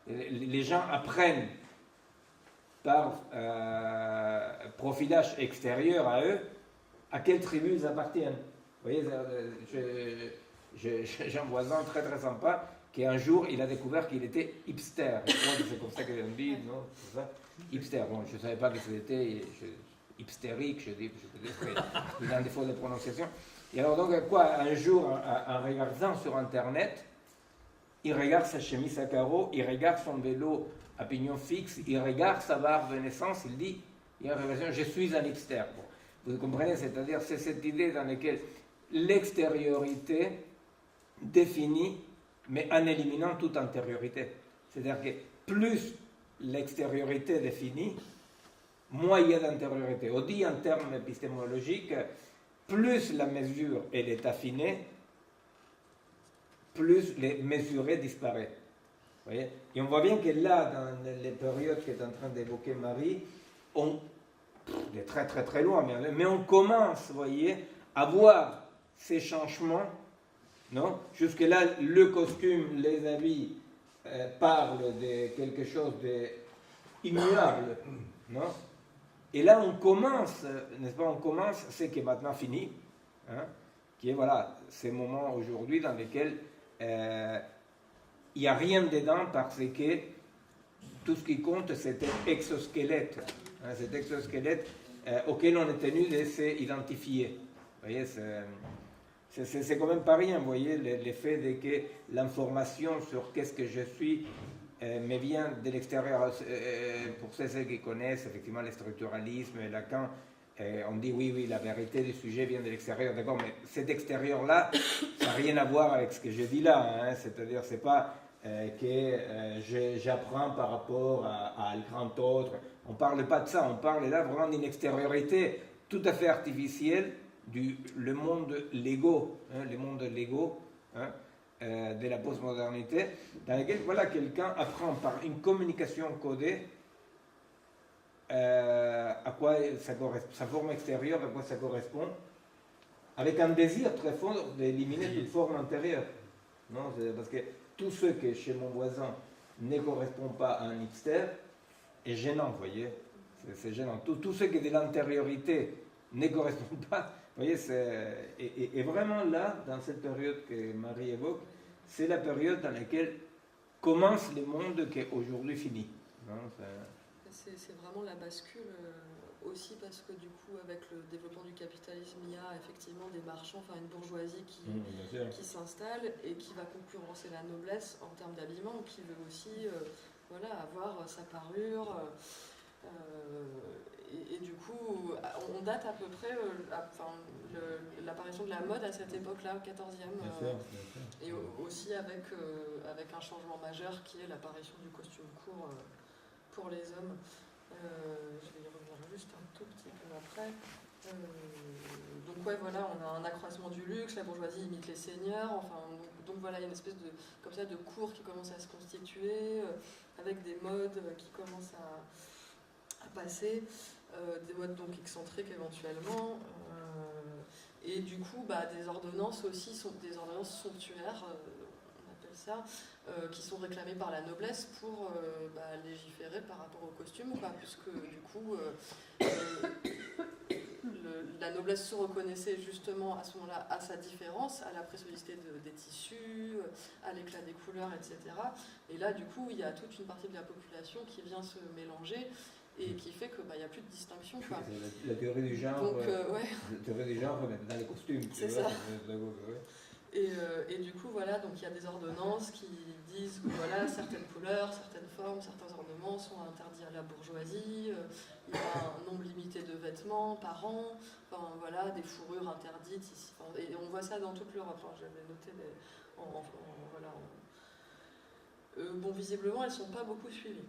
les gens apprennent par profilage extérieur à eux à quelle tribu ils appartiennent. Vous voyez, j'ai un voisin très très sympa qui un jour il a découvert qu'il était hipster. Je crois que c'est comme ça qu'on dit, non? C'est ça? Hipster. Bon, je ne savais pas que c'était hipstérique, je dis, peut-être il a un défaut de prononciation. Et alors donc quoi, un jour, en regardant sur Internet, il regarde sa chemise à carreaux, il regarde son vélo à pignon fixe, il regarde sa barbe de naissance, il dit, il y a une révélation, je suis un hipster. Bon, vous comprenez, c'est-à-dire c'est cette idée dans laquelle l'extériorité définit, mais en éliminant toute antériorité. C'est-à-dire que plus l'extériorité définit, moins il y a d'antériorité. On dit en termes épistémologiques, plus la mesure elle est affinée, plus les mesurés disparaît. Vous voyez? Et on voit bien que là, dans les périodes qu'est en train d'évoquer Marie, on est très très très loin, mais on commence, vous voyez, à voir ces changements. Non? Jusque-là, le costume, les habits parlent de quelque chose d'immuable. Non? Et là, on commence, n'est-ce pas, on commence ce qui est maintenant fini, hein, qui est, voilà, ces moments aujourd'hui dans lesquels il n'y a rien dedans parce que tout ce qui compte, c'est un exosquelette. Hein, cet exosquelette auquel on est tenu de s'identifier. Vous voyez, c'est quand même pas rien, vous voyez, l'effet de que l'information sur qu'est-ce que je suis me vient de l'extérieur. Pour ceux qui connaissent effectivement le structuralisme, Lacan, on dit oui, la vérité du sujet vient de l'extérieur, d'accord, mais cet extérieur-là, ça n'a rien à voir avec ce que je dis là, hein, c'est-à-dire, c'est pas que j'apprends par rapport à le grand autre, on ne parle pas de ça, on parle là vraiment d'une extériorité tout à fait artificielle le monde Lego, hein, le monde Lego, hein, de la postmodernité, dans lequel voilà, quelqu'un apprend par une communication codée à quoi sa forme extérieure, à quoi ça correspond, avec un désir très fort d'éliminer toute forme intérieure. Non, parce que tout ce qui chez mon voisin ne correspond pas à un hipster est gênant, vous voyez, c'est gênant. Tout ce qui est de l'antériorité ne correspond pas. Vous voyez, et vraiment là, dans cette période que Marie évoque, c'est la période dans laquelle commence le monde qui est aujourd'hui fini. C'est vraiment la bascule aussi parce que du coup, avec le développement du capitalisme, il y a effectivement des marchands, enfin une bourgeoisie qui s'installe et qui va concurrencer la noblesse en termes d'habillement, qui veut aussi voilà, avoir sa parure. Et du coup, on date à peu près l'apparition de la mode à cette époque-là, au XIVe, et aussi avec un changement majeur qui est l'apparition du costume court pour les hommes. Je vais y revenir juste un tout petit peu après. Donc ouais, voilà, on a un accroissement du luxe, la bourgeoisie imite les seigneurs, enfin, donc voilà, il y a une espèce de, comme ça, de cours qui commence à se constituer, avec des modes qui commencent à passer, des modes donc excentriques éventuellement, et du coup des ordonnances aussi, des ordonnances somptuaires, on appelle ça, qui sont réclamées par la noblesse pour légiférer par rapport au costume, puisque du coup la noblesse se reconnaissait justement à ce moment-là à sa différence, à la préciosité des tissus, à l'éclat des couleurs, etc. Et là, du coup, il y a toute une partie de la population qui vient se mélanger et qui fait qu'il n'y a plus de distinction. Quoi. La théorie du genre, donc, ouais. La théorie du genre dans les costumes. C'est ça. Et du coup, voilà, donc il y a des ordonnances qui disent que voilà, certaines couleurs, certaines formes, certains ornements sont interdits à la bourgeoisie, il y a un nombre limité de vêtements par an, enfin voilà, des fourrures interdites ici, et on voit ça dans toute l'Europe. J'avais noté voilà. Bon, visiblement, elles ne sont pas beaucoup suivies.